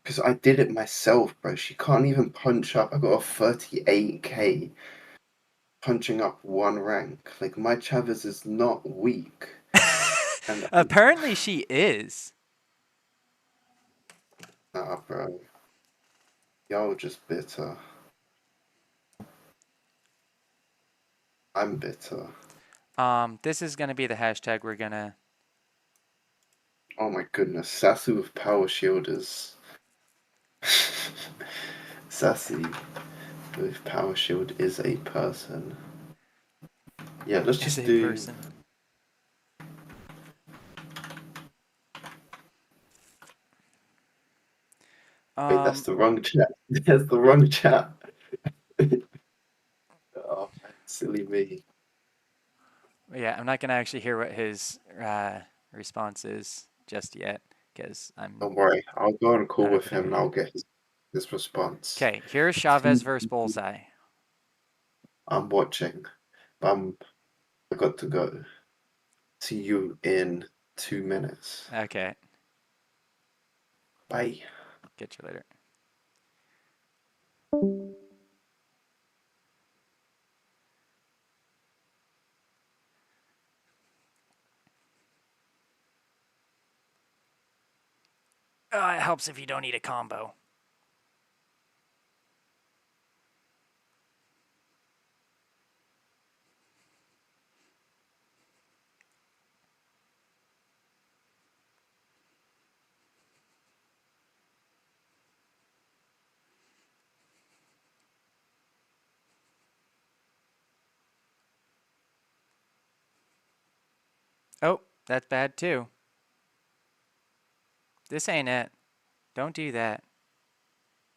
because I did it myself, bro. She can't even punch up. I got a 38k punching up one rank. Like my Chavez is not weak, and Apparently she is. nah, bro. Y'all just bitter. I'm bitter. This is gonna be the hashtag we're gonna. Oh my goodness, Sasu with Power Shield is Sassy with Power Shield is a person. Yeah, let's Is just a do. person. Wait, that's Um, the wrong chat. That's the wrong chat. Oh, man, silly me. yeah, I'm not gonna actually hear what his response is just yet because Don't worry, I'll go on a call not with open to him and hear. I'll get his response. Okay, here's Chavez versus Bullseye. I'm watching. I got to go. See you in 2 minutes. Okay, Bye. catch you later. It helps if you don't eat a combo. Oh, that's bad too. This ain't it. Don't do that.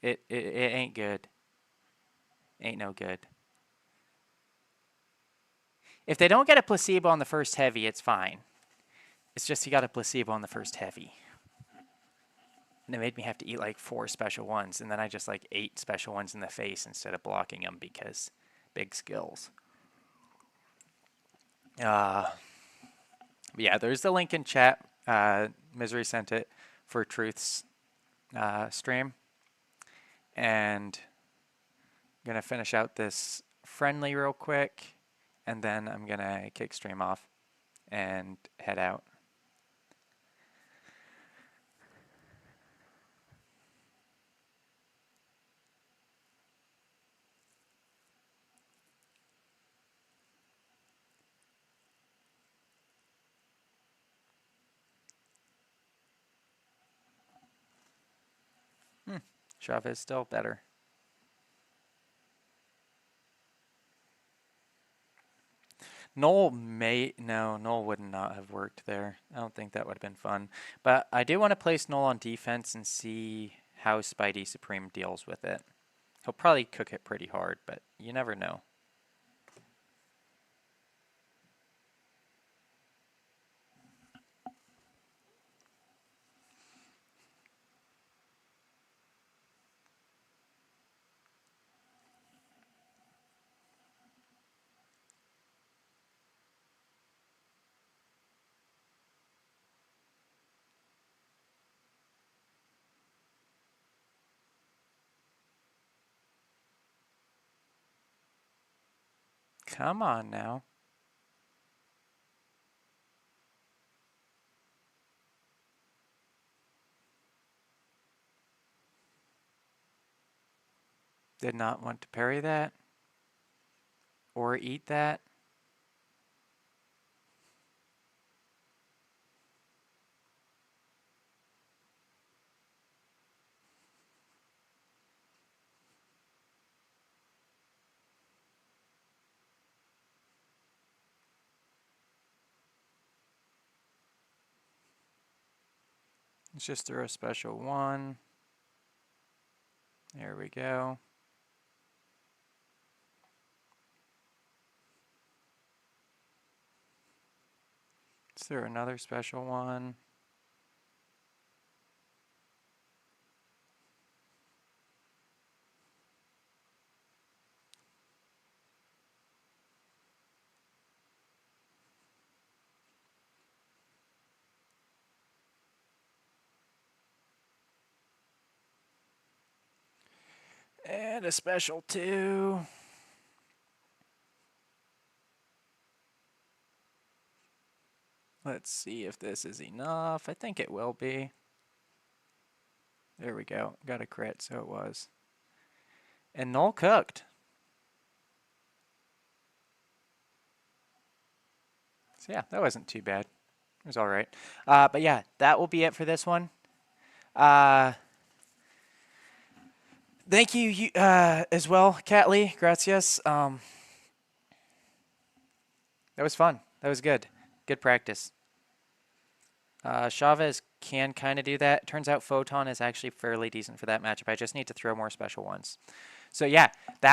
It ain't good. Ain't no good. If they don't get a placebo on the first heavy, it's fine. It's just he got a placebo on the first heavy. And it made me have to eat like 4 special ones. And then I just like ate special ones in the face instead of blocking them because big skills. Yeah, there's the link in chat. Misery sent it for Truth's stream. And I'm going to finish out this friendly real quick. And then I'm going to kick stream off and head out. Chavez still better. Noel Noel would not have worked there. I don't think that would have been fun. But I do want to place Noel on defense and see how Spidey Supreme deals with it. He'll probably cook it pretty hard, but you never know. Come on now. Did not want to parry that or eat that. Let's just throw a special one. There we go. Let's throw another special one. And a special two. Let's see if this is enough. I think it will be. There we go. Got a crit, so it was. And Null cooked. So yeah, that wasn't too bad. It was all right. But yeah, that will be it for this one. Thank you, as well, Cat Lee. Gracias. That was fun. That was good. Good practice. Chavez can kind of do that. Turns out Photon is actually fairly decent for that matchup. I just need to throw more special ones. So yeah, that